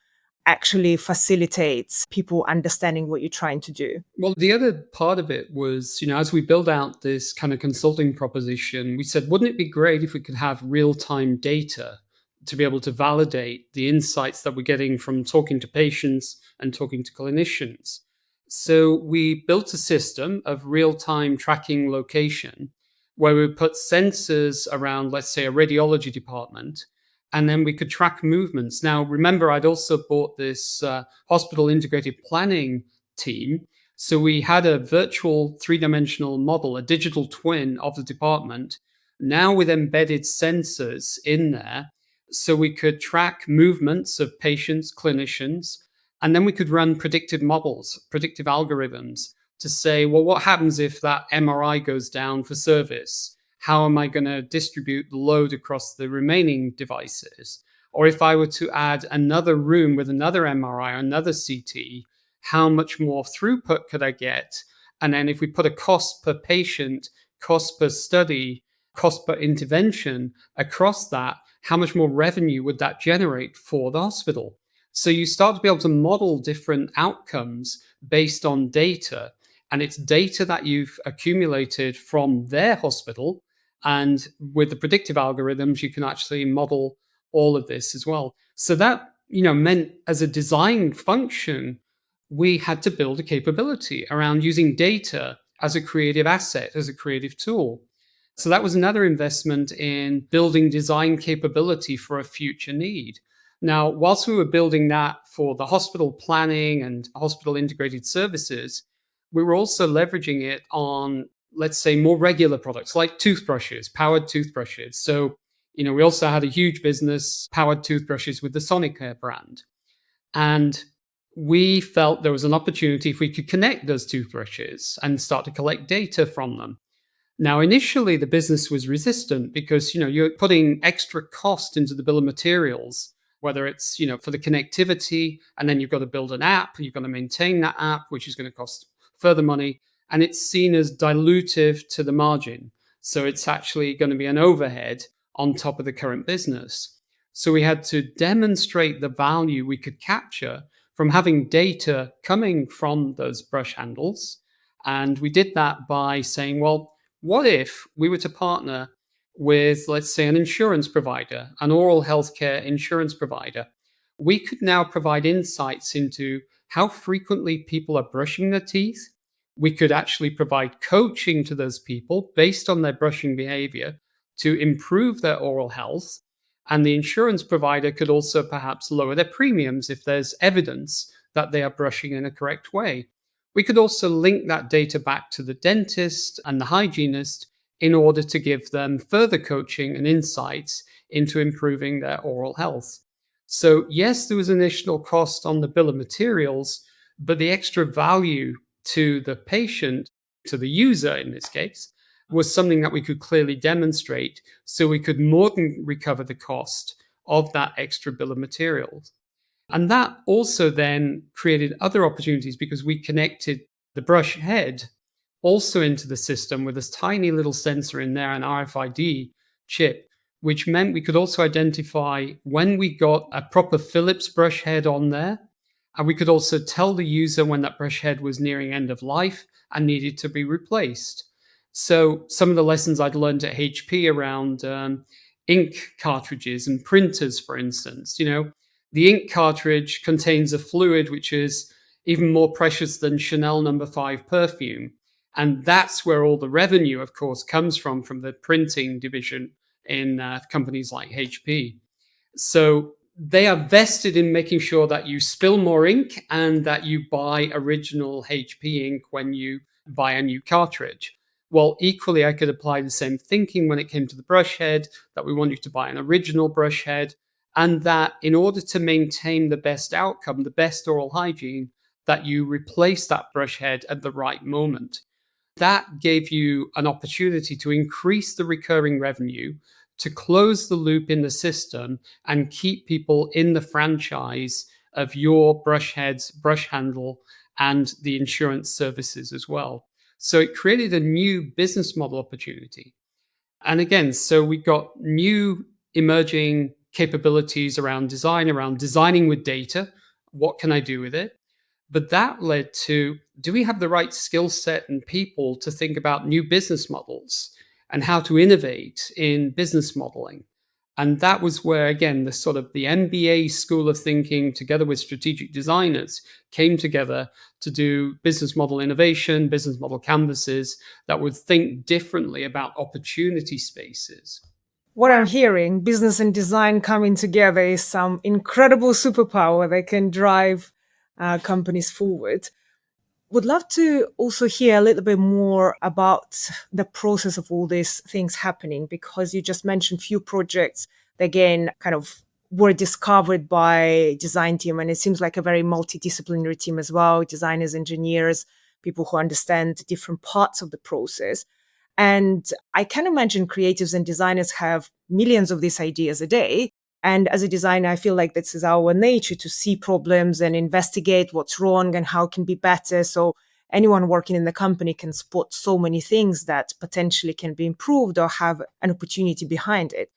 actually facilitates people understanding what you're trying to do. Well, the other part of it was, as we build out this kind of consulting proposition, we said, wouldn't it be great if we could have real time data to be able to validate the insights that we're getting from talking to patients and talking to clinicians? So we built a system of real time tracking location where we put sensors around, let's say, a radiology department, and then we could track movements. Now, remember, I'd also bought this hospital integrated planning team. So we had a virtual three-dimensional model, a digital twin of the department, now with embedded sensors in there. So we could track movements of patients, clinicians, and then we could run predictive models, predictive algorithms to say, well, what happens if that MRI goes down for service? How am I going to distribute the load across the remaining devices? Or if I were to add another room with another MRI, another CT, how much more throughput could I get? And then if we put a cost per patient, cost per study, cost per intervention across that, how much more revenue would that generate for the hospital? So you start to be able to model different outcomes based on data. And it's data that you've accumulated from their hospital. And with the predictive algorithms, you can actually model all of this as well. So that, meant as a design function, we had to build a capability around using data as a creative asset, as a creative tool. So that was another investment in building design capability for a future need. Now, whilst we were building that for the hospital planning and hospital integrated services, we were also leveraging it on, let's say, more regular products like toothbrushes, powered toothbrushes. So, we also had a huge business, powered toothbrushes with the Sonicare brand. And we felt there was an opportunity if we could connect those toothbrushes and start to collect data from them. Now, initially, the business was resistant because you're putting extra cost into the bill of materials, whether it's for the connectivity, and then you've got to build an app, you've got to maintain that app, which is going to cost further money, and it's seen as dilutive to the margin. So it's actually going to be an overhead on top of the current business. So we had to demonstrate the value we could capture from having data coming from those brush handles. And we did that by saying, well, what if we were to partner with, let's say, an insurance provider, an oral healthcare insurance provider? We could now provide insights into how frequently people are brushing their teeth. We could actually provide coaching to those people based on their brushing behavior to improve their oral health. And the insurance provider could also perhaps lower their premiums if there's evidence that they are brushing in a correct way. We could also link that data back to the dentist and the hygienist in order to give them further coaching and insights into improving their oral health. So, yes, there was an additional cost on the bill of materials, but the extra value to the patient, to the user in this case, was something that we could clearly demonstrate so we could more than recover the cost of that extra bill of materials. And that also then created other opportunities because we connected the brush head also into the system with this tiny little sensor in there, an RFID chip, which meant we could also identify when we got a proper Philips brush head on there. And we could also tell the user when that brush head was nearing end of life and needed to be replaced. So some of the lessons I'd learned at HP around ink cartridges and printers, for instance, the ink cartridge contains a fluid which is even more precious than Chanel number 5 perfume. And that's where all the revenue, of course, comes from the printing division in companies like HP. So they are vested in making sure that you spill more ink and that you buy original HP ink when you buy a new cartridge. Well, equally, I could apply the same thinking when it came to the brush head, that we want you to buy an original brush head, and that in order to maintain the best outcome, the best oral hygiene, that you replace that brush head at the right moment. That gave you an opportunity to increase the recurring revenue, to close the loop in the system, and keep people in the franchise of your brush heads, brush handle, and the insurance services as well. So it created a new business model opportunity. And again, so we got new emerging capabilities around designing with data. What can I do with it? But that led to, do we have the right skill set and people to think about new business models and how to innovate in business modeling? And that was where, again, the sort of the MBA school of thinking together with strategic designers came together to do business model innovation, business model canvases that would think differently about opportunity spaces. What I'm hearing, business and design coming together, is some incredible superpower that can drive companies forward. Would love to also hear a little bit more about the process of all these things happening, because you just mentioned few projects that, again, kind of were discovered by design team, and it seems like a very multidisciplinary team as well, designers, engineers, people who understand different parts of the process. And I can imagine creatives and designers have millions of these ideas a day. And as a designer, I feel like this is our nature to see problems and investigate what's wrong and how it can be better. So anyone working in the company can spot so many things that potentially can be improved or have an opportunity behind it.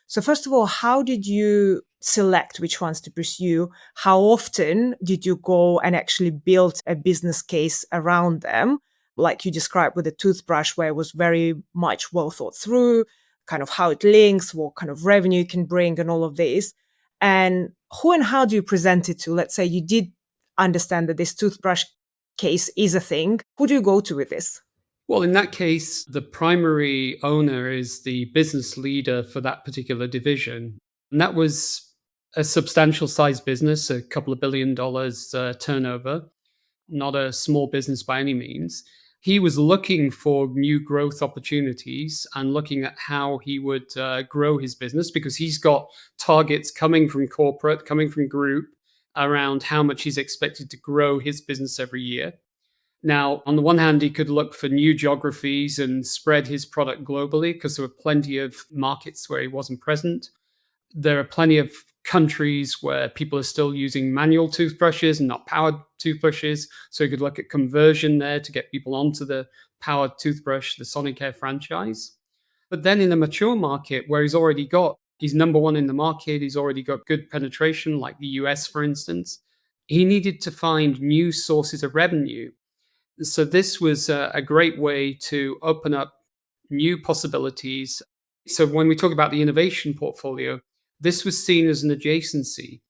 So first of all, how did you select which ones to pursue? How often did you go and actually build a business case around them? Like you described with the toothbrush, where it was very much well thought through, kind of how it links, what kind of revenue it can bring, and all of this. And who and how do you present it to? Let's say you did understand that this toothbrush case is a thing. Who do you go to with this? Well, in that case, the primary owner is the business leader for that particular division. And that was a substantial size business, a couple of $1 billion turnover, not a small business by any means. He was looking for new growth opportunities and looking at how he would grow his business because he's got targets coming from corporate, coming from group around how much he's expected to grow his business every year. Now, on the one hand, he could look for new geographies and spread his product globally because there were plenty of markets where he wasn't present. There are plenty of countries where people are still using manual toothbrushes and not powered toothbrushes. So he could look at conversion there to get people onto the powered toothbrush, the Sonicare franchise. But then in a mature market where he's number one in the market, he's already got good penetration, like the US, for instance, he needed to find new sources of revenue. So this was a great way to open up new possibilities. So when we talk about the innovation portfolio, this was seen as an adjacency.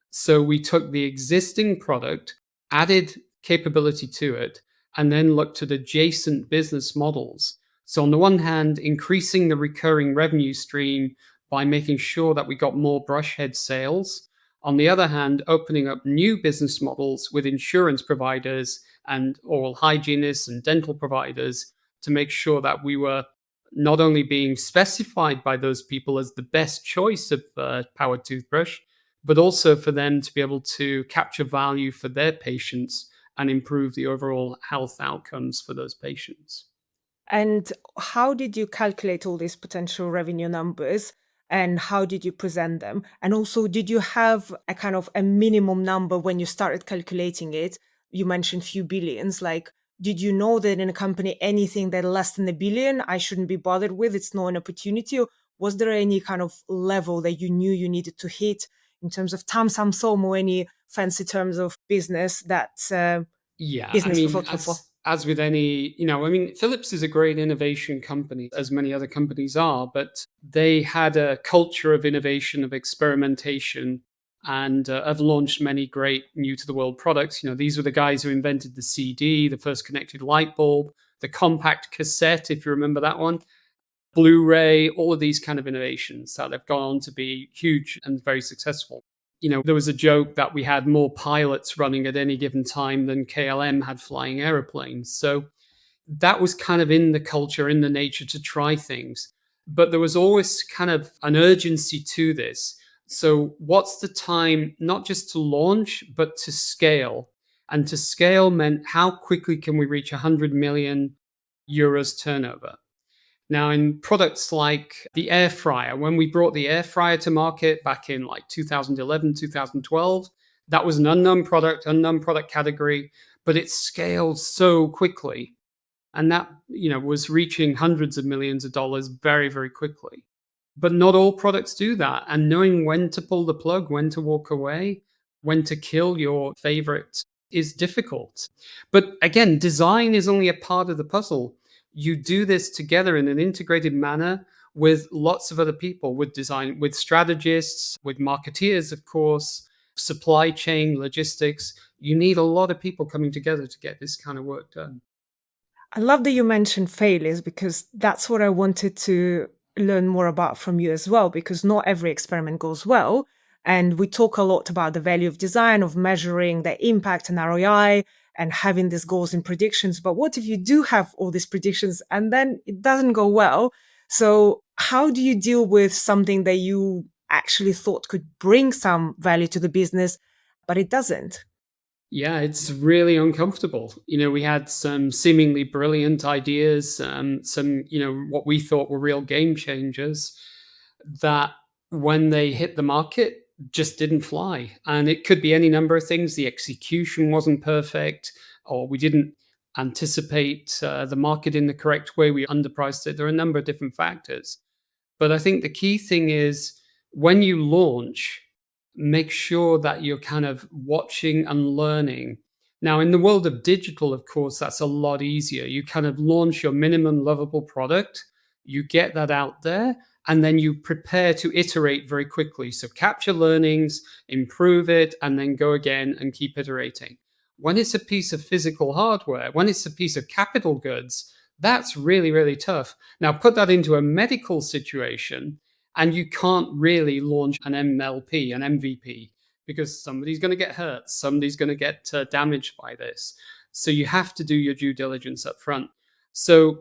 So we took the existing product, added capability to it, and then looked at adjacent business models. So on the one hand, increasing the recurring revenue stream by making sure that we got more brush head sales. On the other hand, opening up new business models with insurance providers and oral hygienists and dental providers to make sure that we were not only being specified by those people as the best choice of powered toothbrush, but also for them to be able to capture value for their patients and improve the overall health outcomes for those patients. And how did you calculate all these potential revenue numbers and how did you present them? And also, did you have a kind of a minimum number when you started calculating it? You mentioned few billions. Like, did you know that in a company, anything that less than a billion, I shouldn't be bothered with? It's not an opportunity. Or was there any kind of level that you knew you needed to hit in terms of tam sam som or any fancy terms of business that Yeah, I business was mean, looking for? as with any, Philips is a great innovation company, as many other companies are, but they had a culture of innovation, of experimentation, and have launched many great new to the world products. These were the guys who invented the CD, the first connected light bulb, the compact cassette, if you remember that one, Blu-ray, all of these kind of innovations that have gone on to be huge and very successful. There was a joke that we had more pilots running at any given time than KLM had flying aeroplanes. So that was kind of in the culture, in the nature to try things. But there was always kind of an urgency to this. So, what's the time, not just to launch, but to scale? And to scale meant how quickly can we reach 100 million euros turnover? Now, in products like the air fryer, when we brought the air fryer to market back in like 2011, 2012, that was an unknown product category, but it scaled so quickly. And that, was reaching hundreds of millions of dollars very, very quickly. But not all products do that. And knowing when to pull the plug, when to walk away, when to kill your favorite is difficult. But again, design is only a part of the puzzle. You do this together in an integrated manner with lots of other people, with design, with strategists, with marketeers, of course, supply chain, logistics. You need a lot of people coming together to get this kind of work done. I love that you mentioned failures because that's what I wanted to learn more about from you as well, because not every experiment goes well. And we talk a lot about the value of design, of measuring the impact and ROI and having these goals and predictions. But what if you do have all these predictions and then it doesn't go well? So, how do you deal with something that you actually thought could bring some value to the business, but it doesn't? Yeah, it's really uncomfortable. We had some seemingly brilliant ideas, some, what we thought were real game changers that when they hit the market just didn't fly. And it could be any number of things. The execution wasn't perfect, or we didn't anticipate the market in the correct way. We underpriced it. There are a number of different factors. But I think the key thing is when you launch, make sure that you're kind of watching and learning. Now, in the world of digital, of course, that's a lot easier. You kind of launch your minimum lovable product, you get that out there, and then you prepare to iterate very quickly. So capture learnings, improve it, and then go again and keep iterating. When it's a piece of physical hardware, when it's a piece of capital goods, that's really, really tough. Now, put that into a medical situation, and you can't really launch an MLP, an MVP, because somebody's going to get hurt, somebody's going to get damaged by this. So you have to do your due diligence up front. So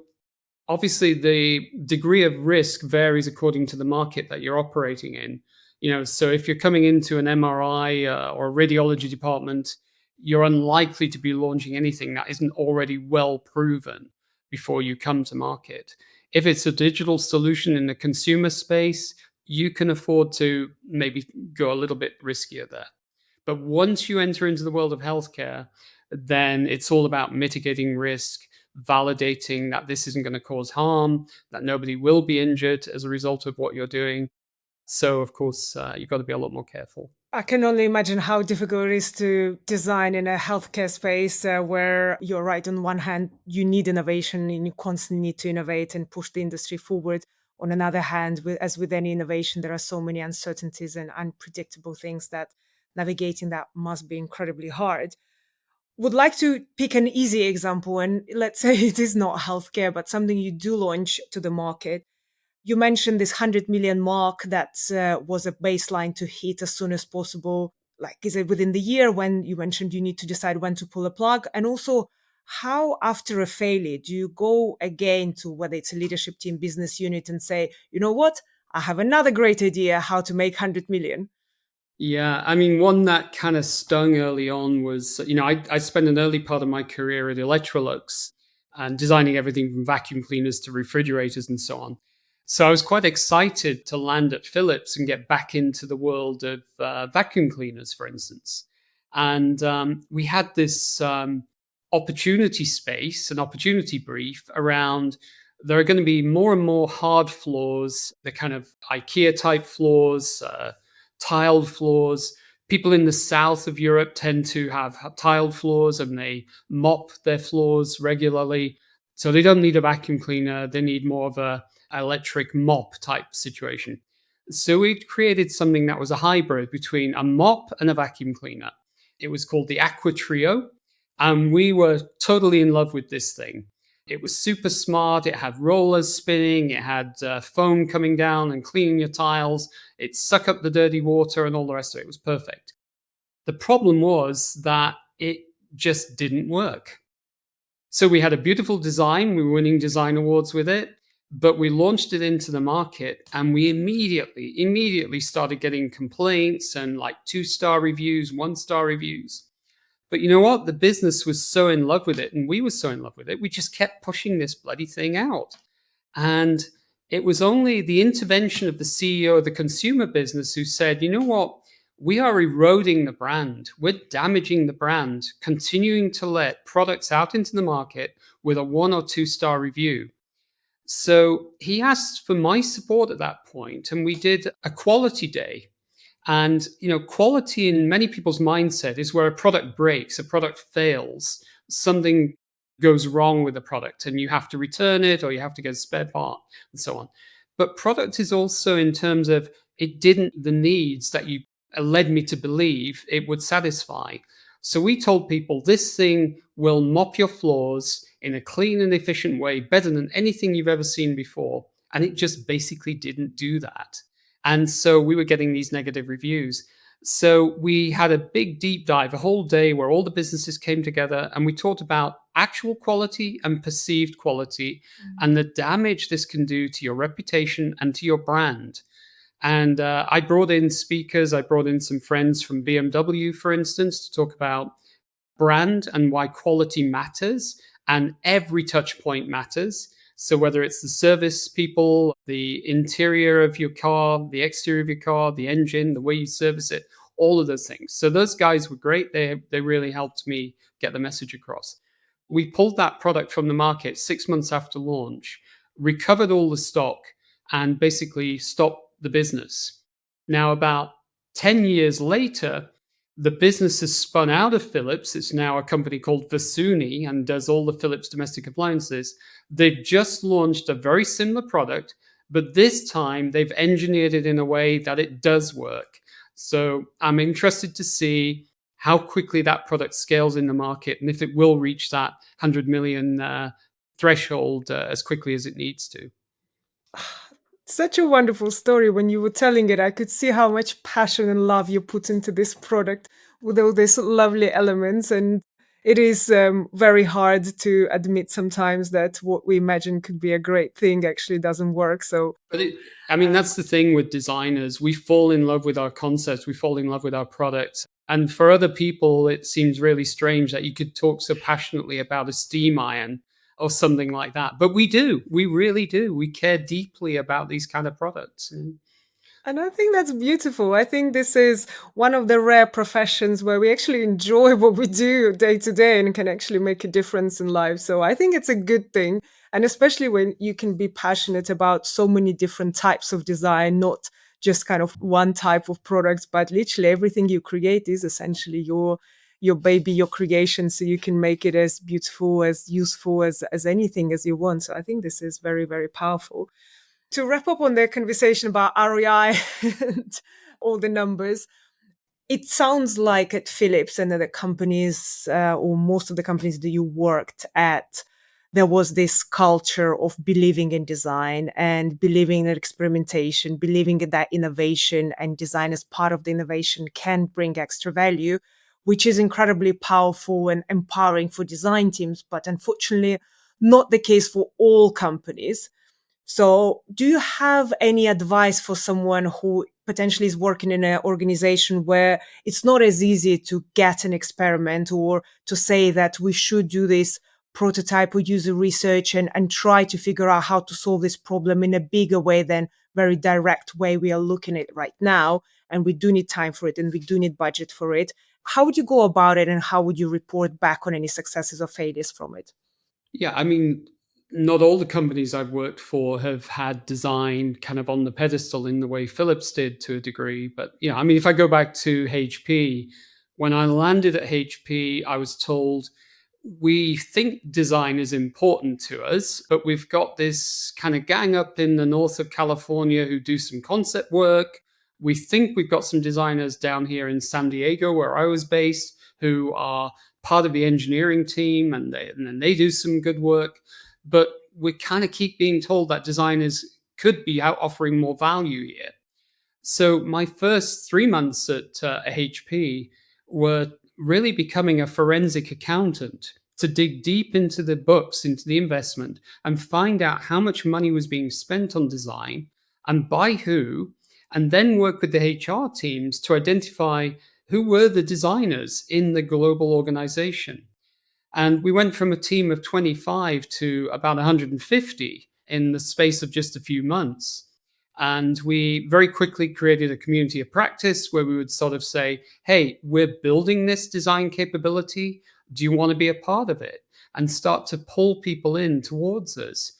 obviously the degree of risk varies according to the market that you're operating in. So if you're coming into an MRI or a radiology department, you're unlikely to be launching anything that isn't already well proven before you come to market. If it's a digital solution in the consumer space, you can afford to maybe go a little bit riskier there. But once you enter into the world of healthcare, then it's all about mitigating risk, validating that this isn't going to cause harm, that nobody will be injured as a result of what you're doing. So, of course, you've got to be a lot more careful. I can only imagine how difficult it is to design in a healthcare space where you're right. On one hand, you need innovation and you constantly need to innovate and push the industry forward. On another hand, as with any innovation, there are so many uncertainties and unpredictable things that navigating that must be incredibly hard. Would like to pick an easy example, and let's say it is not healthcare, but something you do launch to the market. You mentioned this 100 million mark that was a baseline to hit as soon as possible. Like, is it within the year when you mentioned you need to decide when to pull a plug? And also, how after a failure do you go again to whether it's a leadership team, business unit, and say, you know what? I have another great idea how to make 100 million. Yeah, I mean, one that kind of stung early on was, I spent an early part of my career at Electrolux and designing everything from vacuum cleaners to refrigerators and so on. So I was quite excited to land at Philips and get back into the world of vacuum cleaners, for instance. And we had this opportunity space, an opportunity brief around there are going to be more and more hard floors, the kind of IKEA type floors, tiled floors. People in the south of Europe tend to have tiled floors and they mop their floors regularly. So they don't need a vacuum cleaner. They need more of a electric mop type situation. So we created something that was a hybrid between a mop and a vacuum cleaner. It was called the Aqua Trio. And we were totally in love with this thing. It was super smart. It had rollers spinning. It had foam coming down and cleaning your tiles. It sucked up the dirty water and all the rest of it. It was perfect. The problem was that it just didn't work. So we had a beautiful design. We were winning design awards with it, but we launched it into the market and we immediately started getting complaints and like 2-star reviews, 1-star reviews. But you know what? The business was so in love with it, and we were so in love with it, we just kept pushing this bloody thing out. And it was only the intervention of the CEO of the consumer business who said, you know what? We are eroding the brand. We're damaging the brand, continuing to let products out into the market with a 1 or 2-star review. So he asked for my support at that point, and we did a quality day. And quality in many people's mindset is where a product breaks, a product fails, something goes wrong with the product, and you have to return it or you have to get a spare part and so on. But product is also in terms of it didn't the needs that you led me to believe it would satisfy. So we told people this thing will mop your floors in a clean and efficient way, better than anything you've ever seen before. And it just basically didn't do that. And so we were getting these negative reviews. So we had a big deep dive, a whole day where all the businesses came together and we talked about actual quality and perceived quality and the damage this can do to your reputation and to your brand. And I brought in speakers. I brought in some friends from BMW, for instance, to talk about brand and why quality matters and every touch point matters. So whether it's the service people, the interior of your car, the exterior of your car, the engine, the way you service it, all of those things. So those guys were great. They really helped me get the message across. We pulled that product from the market 6 months after launch, recovered all the stock, and basically stopped the business. Now, about 10 years later, the business has spun out of Philips. It's now a company called Vasuni and does all the Philips domestic appliances. They've just launched a very similar product, but this time they've engineered it in a way that it does work. So I'm interested to see how quickly that product scales in the market and if it will reach that 100 million threshold as quickly as it needs to. Such a wonderful story. When you were telling it, I could see how much passion and love you put into this product with all these lovely elements. And it is very hard to admit sometimes that what we imagine could be a great thing actually doesn't work. So, But I mean, that's the thing with designers. We fall in love with our concepts, we fall in love with our products. And for other people, it seems really strange that you could talk so passionately about a steam iron or something like that. But we do. We really do. We care deeply about these kind of products. and I think that's beautiful. I think this is one of the rare professions where we actually enjoy what we do day to day and can actually make a difference in life. So I think it's a good thing. And especially when you can be passionate about so many different types of design, not just kind of one type of product, but literally everything you create is essentially your baby, your creation. So you can make it as beautiful, as useful as anything as you want. So I think this is very, very powerful. To wrap up on the conversation about REI and all the numbers, it sounds like at Philips and other companies, or most of the companies that you worked at, there was this culture of believing in design and believing in experimentation, believing in that innovation and design as part of the innovation can bring extra value, which is incredibly powerful and empowering for design teams, but unfortunately not the case for all companies. So, do you have any advice for someone who potentially is working in an organization where it's not as easy to get an experiment or to say that we should do this prototype or user research and try to figure out how to solve this problem in a bigger way than very direct way we are looking at it right now? And we do need time for it and we do need budget for it. How would you go about it and how would you report back on any successes or failures from it? Yeah, I mean, not all the companies I've worked for have had design kind of on the pedestal in the way Philips did to a degree. But, I mean, if I go back to HP, when I landed at HP, I was told we think design is important to us, but we've got this kind of gang up in the north of California who do some concept work. We think we've got some designers down here in San Diego, where I was based, who are part of the engineering team and they do some good work. But we kind of keep being told that designers could be out offering more value here. So my first 3 months at HP were really becoming a forensic accountant to dig deep into the books, into the investment, and find out how much money was being spent on design and by who, and then work with the HR teams to identify who were the designers in the global organization. And we went from a team of 25 to about 150 in the space of just a few months. And we very quickly created a community of practice where we would sort of say, hey, we're building this design capability. Do you want to be a part of it? And start to pull people in towards us.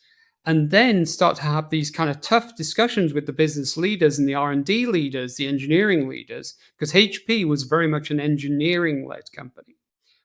And then start to have these kind of tough discussions with the business leaders and the R&D leaders, the engineering leaders, because HP was very much an engineering-led company,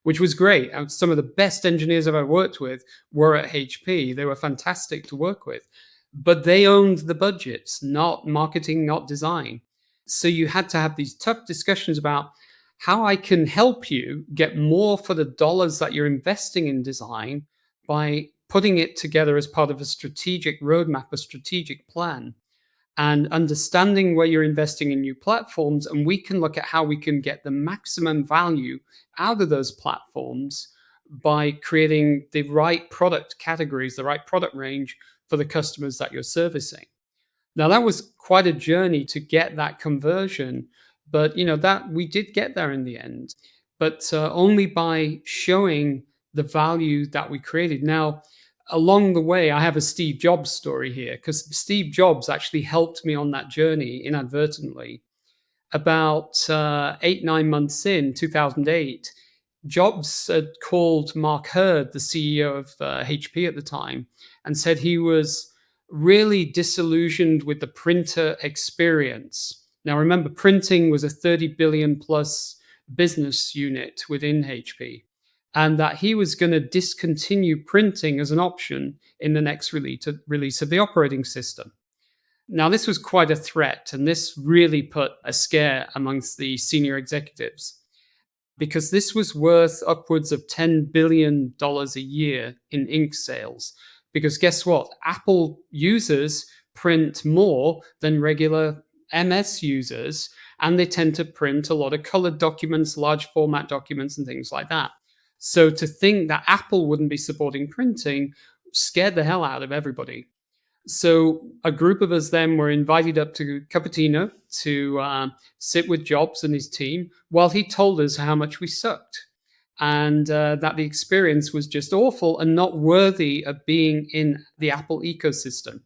which was great. And some of the best engineers I've ever worked with were at HP. They were fantastic to work with, but they owned the budgets, not marketing, not design. So you had to have these tough discussions about how I can help you get more for the dollars that you're investing in design by putting it together as part of a strategic roadmap, a strategic plan, and understanding where you're investing in new platforms. And we can look at how we can get the maximum value out of those platforms by creating the right product categories, the right product range for the customers that you're servicing. Now, that was quite a journey to get that conversion, but that we did get there in the end, but only by showing the value that we created. Now, along the way, I have a Steve Jobs story here because Steve Jobs actually helped me on that journey inadvertently. About 8, 9 months in 2008, Jobs had called Mark Hurd, the CEO of HP at the time, and said he was really disillusioned with the printer experience. Now, remember, printing was a 30 billion plus business unit within HP, and that he was going to discontinue printing as an option in the next release of the operating system. Now, this was quite a threat, and this really put a scare amongst the senior executives because this was worth upwards of $10 billion a year in ink sales. Because guess what? Apple users print more than regular MS users, and they tend to print a lot of colored documents, large format documents, and things like that. So to think that Apple wouldn't be supporting printing scared the hell out of everybody. So a group of us then were invited up to Cupertino to sit with Jobs and his team while he told us how much we sucked and that the experience was just awful and not worthy of being in the Apple ecosystem.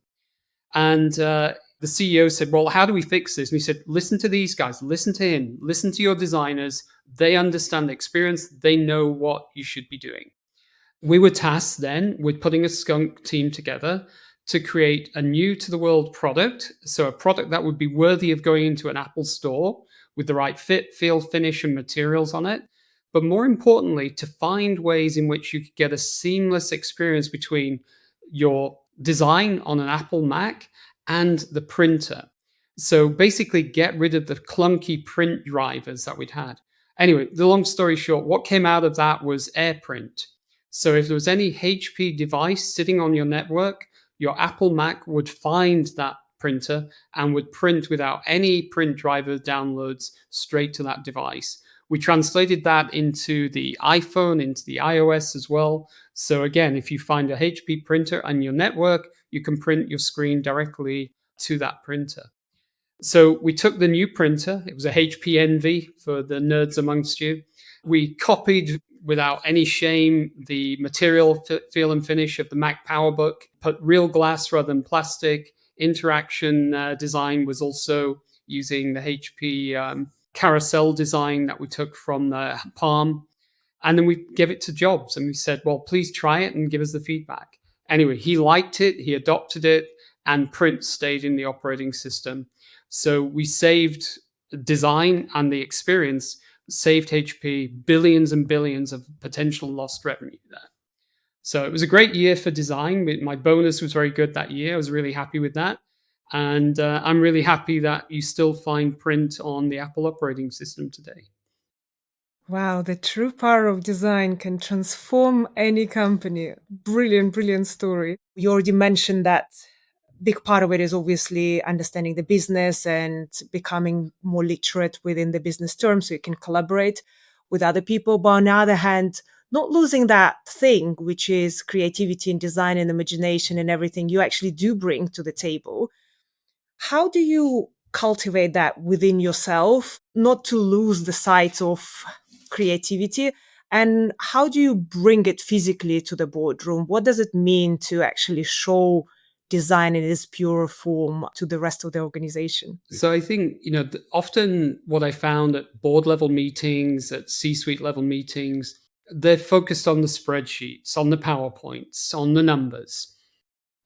And the CEO said, well, how do we fix this? And he said, listen to these guys, listen to him, listen to your designers. They understand the experience. They know what you should be doing. We were tasked then with putting a skunk team together to create a new to the world product. So a product that would be worthy of going into an Apple store with the right fit, feel, finish, and materials on it. But more importantly, to find ways in which you could get a seamless experience between your design on an Apple Mac and the printer. So basically get rid of the clunky print drivers that we'd had. Anyway, the long story short, what came out of that was AirPrint. So if there was any HP device sitting on your network, your Apple Mac would find that printer and would print without any print driver downloads straight to that device. We translated that into the iPhone, into the iOS as well. So again, if you find a HP printer on your network, you can print your screen directly to that printer. So we took the new printer. It was a HP Envy for the nerds amongst you. We copied without any shame the material, feel, and finish of the Mac PowerBook, put real glass rather than plastic. Interaction design was also using the HP carousel design that we took from the Palm. And then we gave it to Jobs and we said, well, please try it and give us the feedback. Anyway, he liked it, he adopted it, and print stayed in the operating system. So we saved design and the experience, saved HP billions and billions of potential lost revenue there. So it was a great year for design. My bonus was very good that year. I was really happy with that. And I'm really happy that you still find print on the Apple operating system today. Wow, the true power of design can transform any company. Brilliant, brilliant story. You already mentioned that big part of it is obviously understanding the business and becoming more literate within the business terms so you can collaborate with other people. But on the other hand, not losing that thing, which is creativity and design and imagination and everything you actually do bring to the table. How do you cultivate that within yourself, not to lose the sight of creativity? And how do you bring it physically to the boardroom? What does it mean to actually show design in its pure form to the rest of the organization? So I think, often what I found at board level meetings, at C-suite level meetings, they're focused on the spreadsheets, on the PowerPoints, on the numbers.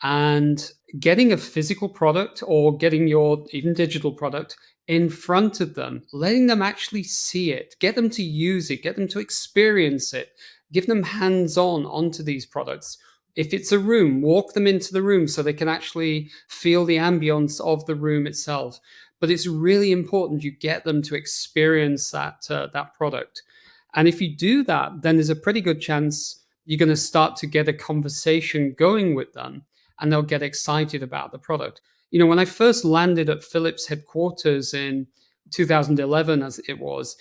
And getting a physical product or getting your even digital product in front of them, letting them actually see it, get them to use it, get them to experience it, give them hands-on onto these products. If it's a room, walk them into the room so they can actually feel the ambience of the room itself. But it's really important you get them to experience that product. And if you do that, then there's a pretty good chance you're going to start to get a conversation going with them and they'll get excited about the product. When I first landed at Philips headquarters in 2011, as it was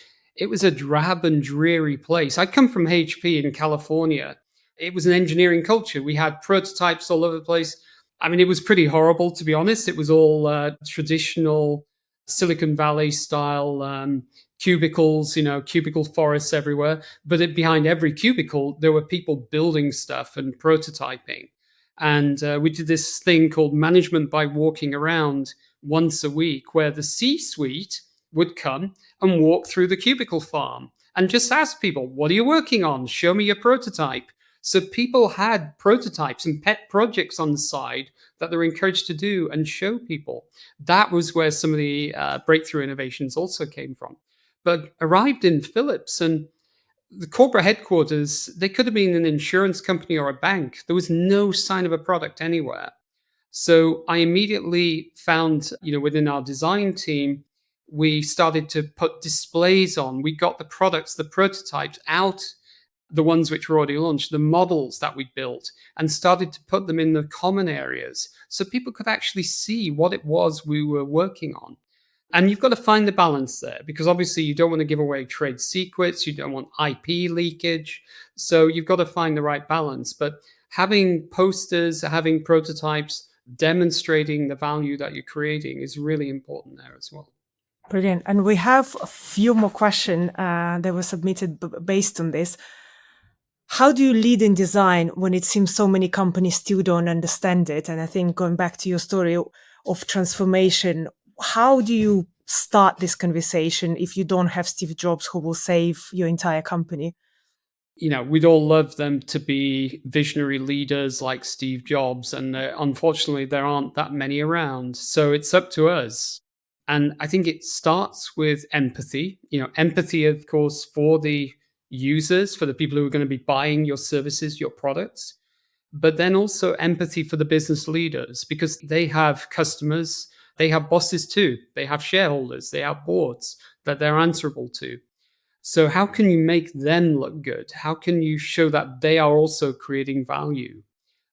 a drab and dreary place. I come from HP in California. It was an engineering culture. We had prototypes all over the place. I mean, it was pretty horrible, to be honest. It was all traditional Silicon Valley style cubicles, cubicle forests everywhere. But behind every cubicle, there were people building stuff and prototyping. And we did this thing called management by walking around once a week, where the C-suite would come and walk through the cubicle farm and just ask people, what are you working on? Show me your prototype. So people had prototypes and pet projects on the side that they're encouraged to do and show people. That was where some of the breakthrough innovations also came from. But arrived in Philips, and the corporate headquarters, they could have been an insurance company or a bank. There was no sign of a product anywhere. So I immediately found, within our design team, we started to put displays on. We got the products, the prototypes out, the ones which were already launched, the models that we built, and started to put them in the common areas so people could actually see what it was we were working on. And you've got to find the balance there, because obviously you don't want to give away trade secrets, you don't want IP leakage. So you've got to find the right balance. But having posters, having prototypes, demonstrating the value that you're creating is really important there as well. Brilliant. And we have a few more questions that were submitted based on this. How do you lead in design when it seems so many companies still don't understand it? And I think going back to your story of transformation, how do you start this conversation if you don't have Steve Jobs who will save your entire company? We'd all love them to be visionary leaders like Steve Jobs, and unfortunately, there aren't that many around. So it's up to us. And I think it starts with empathy. Empathy, of course, for the users, for the people who are going to be buying your services, your products, but then also empathy for the business leaders, because they have customers, they have bosses too, they have shareholders, they have boards that they're answerable to. So how can you make them look good? How can you show that they are also creating value?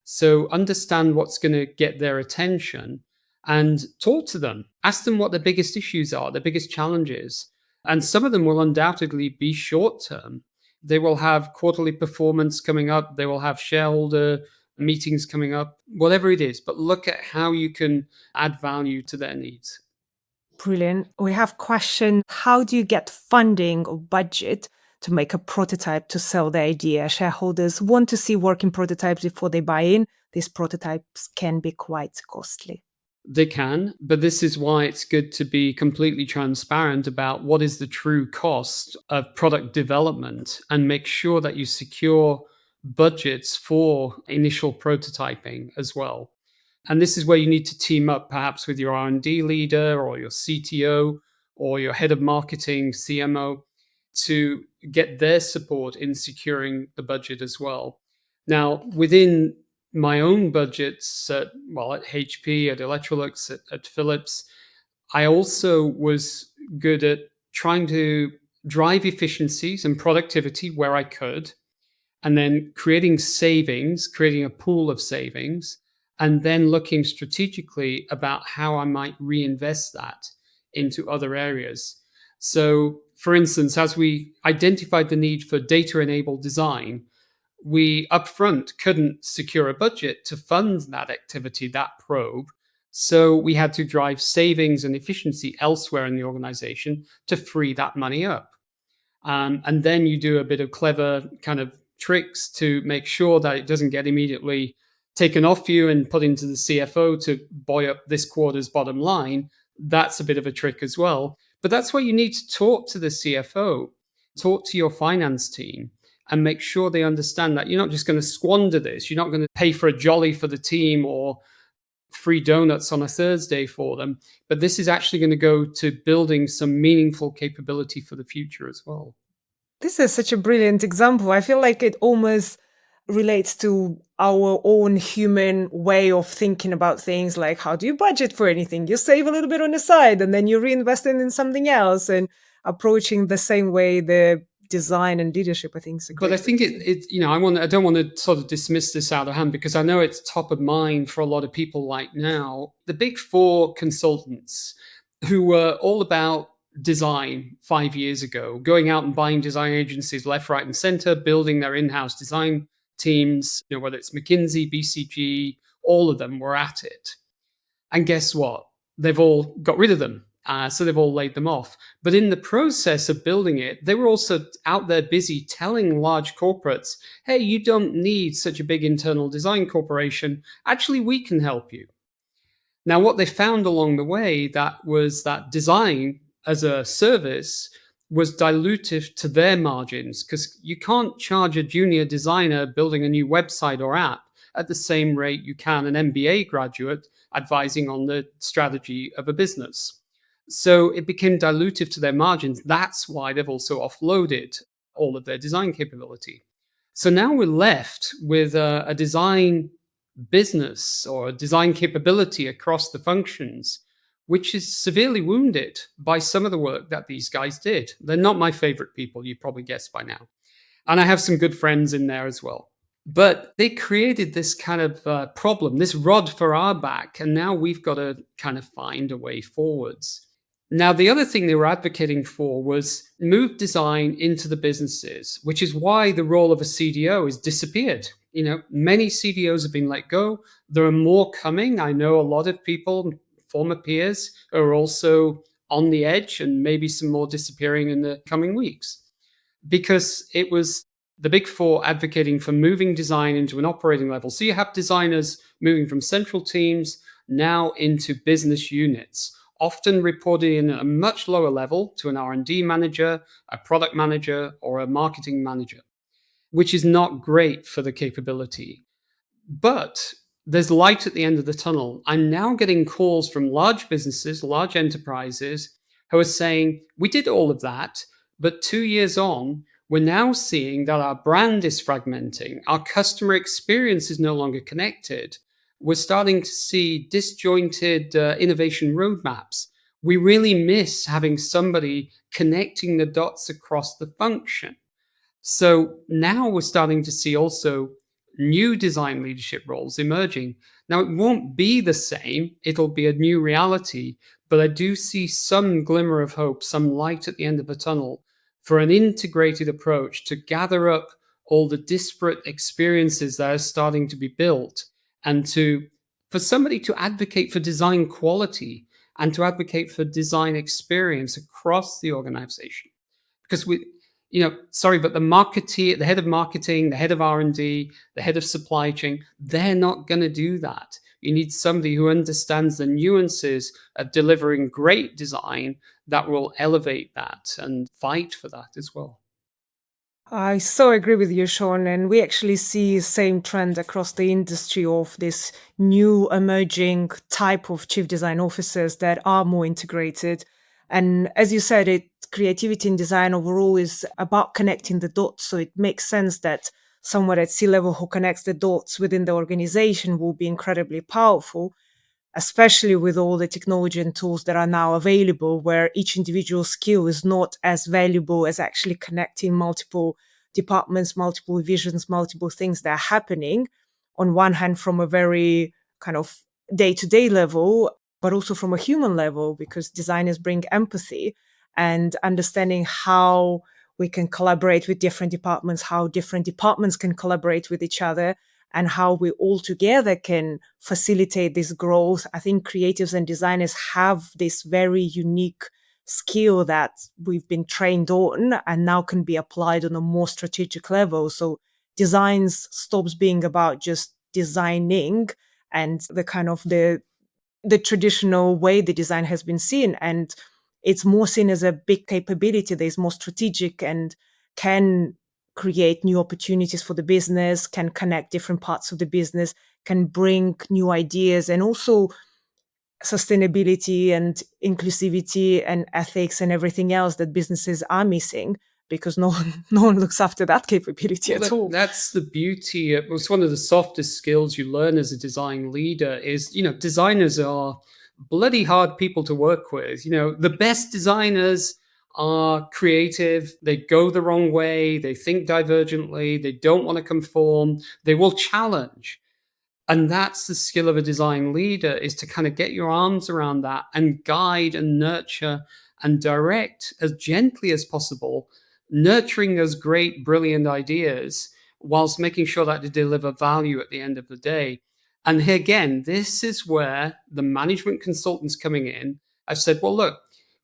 So understand what's going to get their attention and talk to them. Ask them what the biggest issues are, the biggest challenges. And some of them will undoubtedly be short term. They will have quarterly performance coming up, they will have shareholder meetings coming up, whatever it is. But look at how you can add value to their needs. Brilliant. We have question. How do you get funding or budget to make a prototype to sell the idea? Shareholders want to see working prototypes before they buy in. These prototypes can be quite costly. They can, but this is why it's good to be completely transparent about what is the true cost of product development and make sure that you secure budgets for initial prototyping as well. And this is where you need to team up perhaps with your R&D leader or your CTO or your head of marketing, CMO, to get their support in securing the budget as well. Now, within my own budgets at HP, at Electrolux, at Philips, I also was good at trying to drive efficiencies and productivity where I could, and then creating savings, creating a pool of savings, and then looking strategically about how I might reinvest that into other areas. So, for instance, as we identified the need for data-enabled design, we upfront couldn't secure a budget to fund that activity, that probe. So we had to drive savings and efficiency elsewhere in the organization to free that money up. And then you do a bit of clever kind of tricks to make sure that it doesn't get immediately taken off you and put into the CFO to buoy up this quarter's bottom line. That's a bit of a trick as well. But that's why you need to talk to the CFO, talk to your finance team, and make sure they understand that you're not just going to squander this. You're not going to pay for a jolly for the team or free donuts on a Thursday for them. But this is actually going to go to building some meaningful capability for the future as well. This is such a brilliant example. I feel like it almost relates to our own human way of thinking about things. Like, how do you budget for anything? You save a little bit on the side and then you reinvest it in something else, and approaching the same way the design and leadership, I think, is a great. But I think I don't want to sort of dismiss this out of hand, because I know it's top of mind for a lot of people right now. The big four consultants who were all about design 5 years ago, going out and buying design agencies left, right, and center, building their in-house design teams, whether it's McKinsey, BCG, all of them were at it. And guess what? They've all got rid of them. So they've all laid them off. But in the process of building it, they were also out there busy telling large corporates, hey, you don't need such a big internal design corporation. Actually, we can help you. Now, what they found along the way, that was that design as a service was dilutive to their margins, because you can't charge a junior designer building a new website or app at the same rate you can an MBA graduate advising on the strategy of a business. So it became dilutive to their margins. That's why they've also offloaded all of their design capability. So now we're left with a design business or a design capability across the functions, which is severely wounded by some of the work that these guys did. They're not my favorite people, you probably guessed by now. And I have some good friends in there as well. But they created this kind of problem, this rod for our back, and now we've got to kind of find a way forwards. Now, the other thing they were advocating for was move design into the businesses, which is why the role of a CDO has disappeared. Many CDOs have been let go. There are more coming. I know a lot of people, former peers, are also on the edge, and maybe some more disappearing in the coming weeks, because it was the big four advocating for moving design into an operating level. So you have designers moving from central teams now into business units, often reporting in a much lower level to an R&D manager, a product manager, or a marketing manager, which is not great for the capability. But there's light at the end of the tunnel. I'm now getting calls from large businesses, large enterprises, who are saying, we did all of that, but 2 years on, we're now seeing that our brand is fragmenting. Our customer experience is no longer connected. We're starting to see disjointed innovation roadmaps. We really miss having somebody connecting the dots across the function. So now we're starting to see also new design leadership roles emerging. Now, it won't be the same, it'll be a new reality, but I do see some glimmer of hope, some light at the end of the tunnel for an integrated approach to gather up all the disparate experiences that are starting to be built, and for somebody to advocate for design quality and to advocate for design experience across the organization. Because sorry, but the head of marketing, the head of R&D, the head of supply chain, they're not going to do that. You need somebody who understands the nuances of delivering great design that will elevate that and fight for that as well. I so agree with you, Sean, and we actually see same trend across the industry of this new emerging type of chief design officers that are more integrated. And as you said, creativity in design overall is about connecting the dots. So it makes sense that someone at C-level who connects the dots within the organization will be incredibly powerful, especially with all the technology and tools that are now available, where each individual skill is not as valuable as actually connecting multiple departments, multiple visions, multiple things that are happening, on one hand, from a very kind of day-to-day level, but also from a human level, because designers bring empathy and understanding how we can collaborate with different departments, how different departments can collaborate with each other, and how we all together can facilitate this growth. I think creatives and designers have this very unique skill that we've been trained on and now can be applied on a more strategic level. So designs stops being about just designing and the kind of the traditional way the design has been seen, and it's more seen as a big capability that is more strategic and can create new opportunities for the business, can connect different parts of the business, can bring new ideas, and also sustainability and inclusivity and ethics and everything else that businesses are missing, because no one looks after that capability at all. That's the beauty. It's one of the softest skills you learn as a design leader is, designers are bloody hard people to work with. The best designers are creative. They go the wrong way. They think divergently. They don't want to conform. They will challenge. And that's the skill of a design leader, is to kind of get your arms around that and guide and nurture and direct as gently as possible, nurturing those great, brilliant ideas whilst making sure that they deliver value at the end of the day. And here again, this is where the management consultants coming in have said, well, look,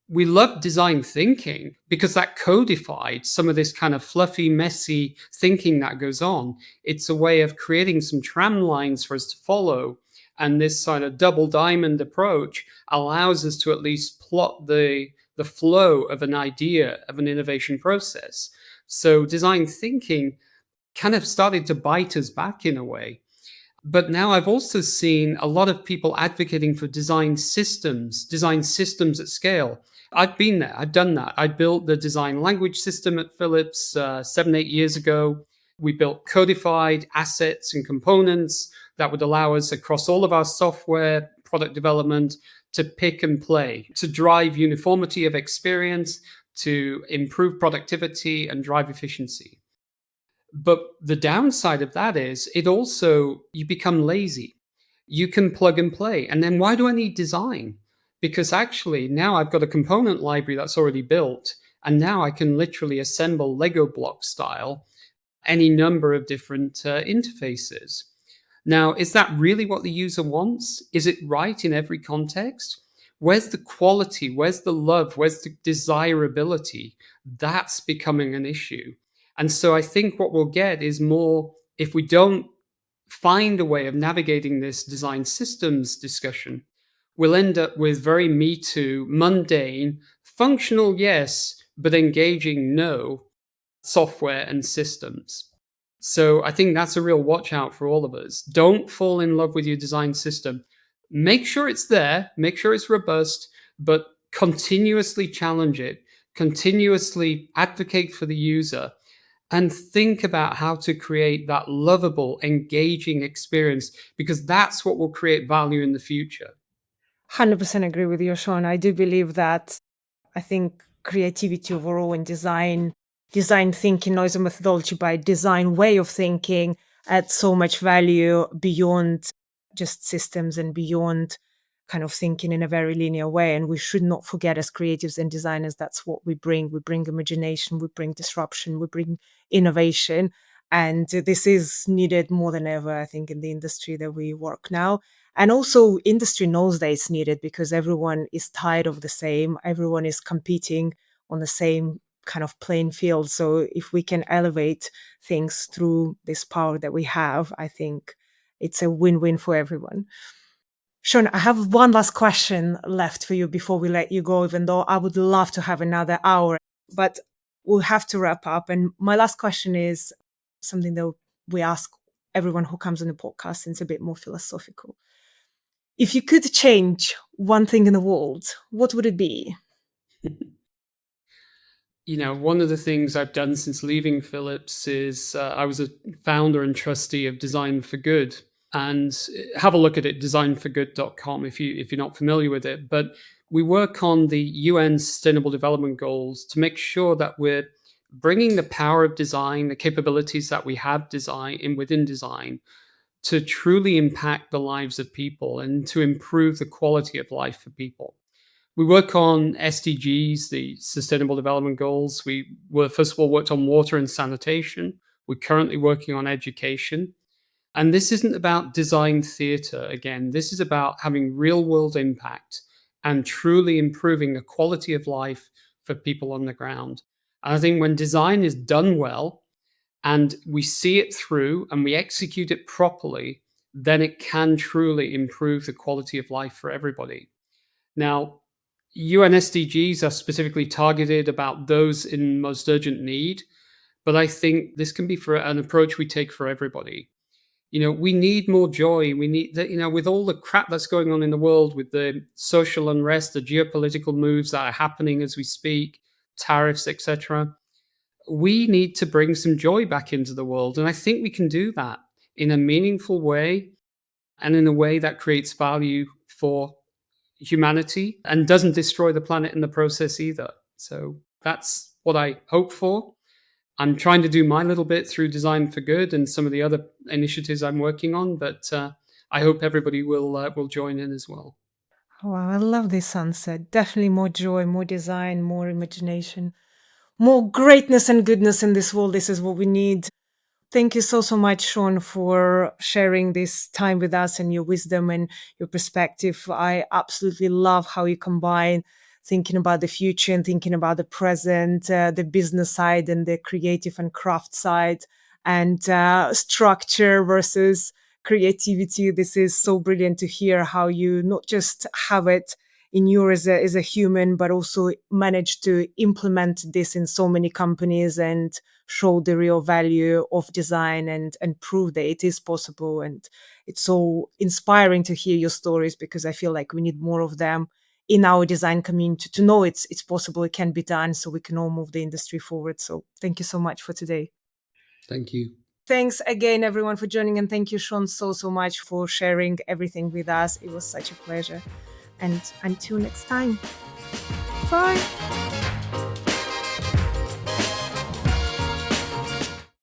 we love design thinking because that codified some of this kind of fluffy, messy thinking that goes on. It's a way of creating some tram lines for us to follow. And this sort of double diamond approach allows us to at least plot the the flow of an idea, of an innovation process. So design thinking kind of started to bite us back in a way. But now I've also seen a lot of people advocating for design systems at scale. I've been there, I've done that. I built the design language system at Philips 7, 8 years ago. We built codified assets and components that would allow us across all of our software, product development, to pick and play, to drive uniformity of experience, to improve productivity and drive efficiency. But the downside of that is you become lazy. You can plug and play. And then why do I need design? Because actually now I've got a component library that's already built. And now I can literally assemble Lego block style any number of different interfaces. Now, is that really what the user wants? Is it right in every context? Where's the quality? Where's the love? Where's the desirability? That's becoming an issue. And so I think what we'll get is more, if we don't find a way of navigating this design systems discussion, we'll end up with very Me Too, mundane, functional, yes, but engaging, no, software and systems. So I think that's a real watch out for all of us. Don't fall in love with your design system. Make sure it's there, make sure it's robust, but continuously challenge it, continuously advocate for the user, and think about how to create that lovable, engaging experience, because that's what will create value in the future. 100% agree with you, Sean. I do believe that I think creativity overall in design thinking, not as a methodology, but design way of thinking adds so much value beyond just systems and beyond kind of thinking in a very linear way. And we should not forget, as creatives and designers, that's what we bring. We bring imagination, we bring disruption, we bring innovation. And this is needed more than ever, I think, in the industry that we work now. And also industry knows that it's needed because everyone is tired of the same. Everyone is competing on the same kind of playing field. So if we can elevate things through this power that we have, I think it's a win-win for everyone. Sean, I have one last question left for you before we let you go, even though I would love to have another hour, but we'll have to wrap up. And my last question is something that we ask everyone who comes on the podcast, and it's a bit more philosophical. If you could change one thing in the world, what would it be? One of the things I've done since leaving Philips is I was a founder and trustee of Design for Good. And have a look at it, designforgood.com, if you're not familiar with it. But we work on the UN Sustainable Development Goals to make sure that we're bringing the power of design, the capabilities that we have within design, to truly impact the lives of people and to improve the quality of life for people. We work on SDGs, the Sustainable Development Goals. We were first of all worked on water and sanitation. We're currently working on education. And this isn't about design theater. Again, this is about having real world impact and truly improving the quality of life for people on the ground. And I think when design is done well and we see it through and we execute it properly, then it can truly improve the quality of life for everybody. Now, UN SDGs are specifically targeted about those in most urgent need, but I think this can be for an approach we take for everybody. We need more joy. We need that, with all the crap that's going on in the world, with the social unrest, the geopolitical moves that are happening as we speak, tariffs, etc. We need to bring some joy back into the world. And I think we can do that in a meaningful way and in a way that creates value for humanity and doesn't destroy the planet in the process either. So that's what I hope for. I'm trying to do my little bit through Design for Good and some of the other initiatives I'm working on, but I hope everybody will join in as well. Wow, I love this sunset. Definitely more joy, more design, more imagination, more greatness and goodness in this world. This is what we need. Thank you so much, Sean, for sharing this time with us and your wisdom and your perspective. I absolutely love how you combine thinking about the future and thinking about the present, the business side and the creative and craft side, and structure versus creativity. This is so brilliant to hear how you not just have it in you as a human, but also managed to implement this in so many companies and show the real value of design and prove that it is possible. And it's so inspiring to hear your stories, because I feel like we need more of them in our design community to know it's possible, it can be done, so we can all move the industry forward. So thank you so much for today. Thank you. Thanks again, everyone, for joining. And thank you, Sean, so much for sharing everything with us. It was such a pleasure. And until next time, bye.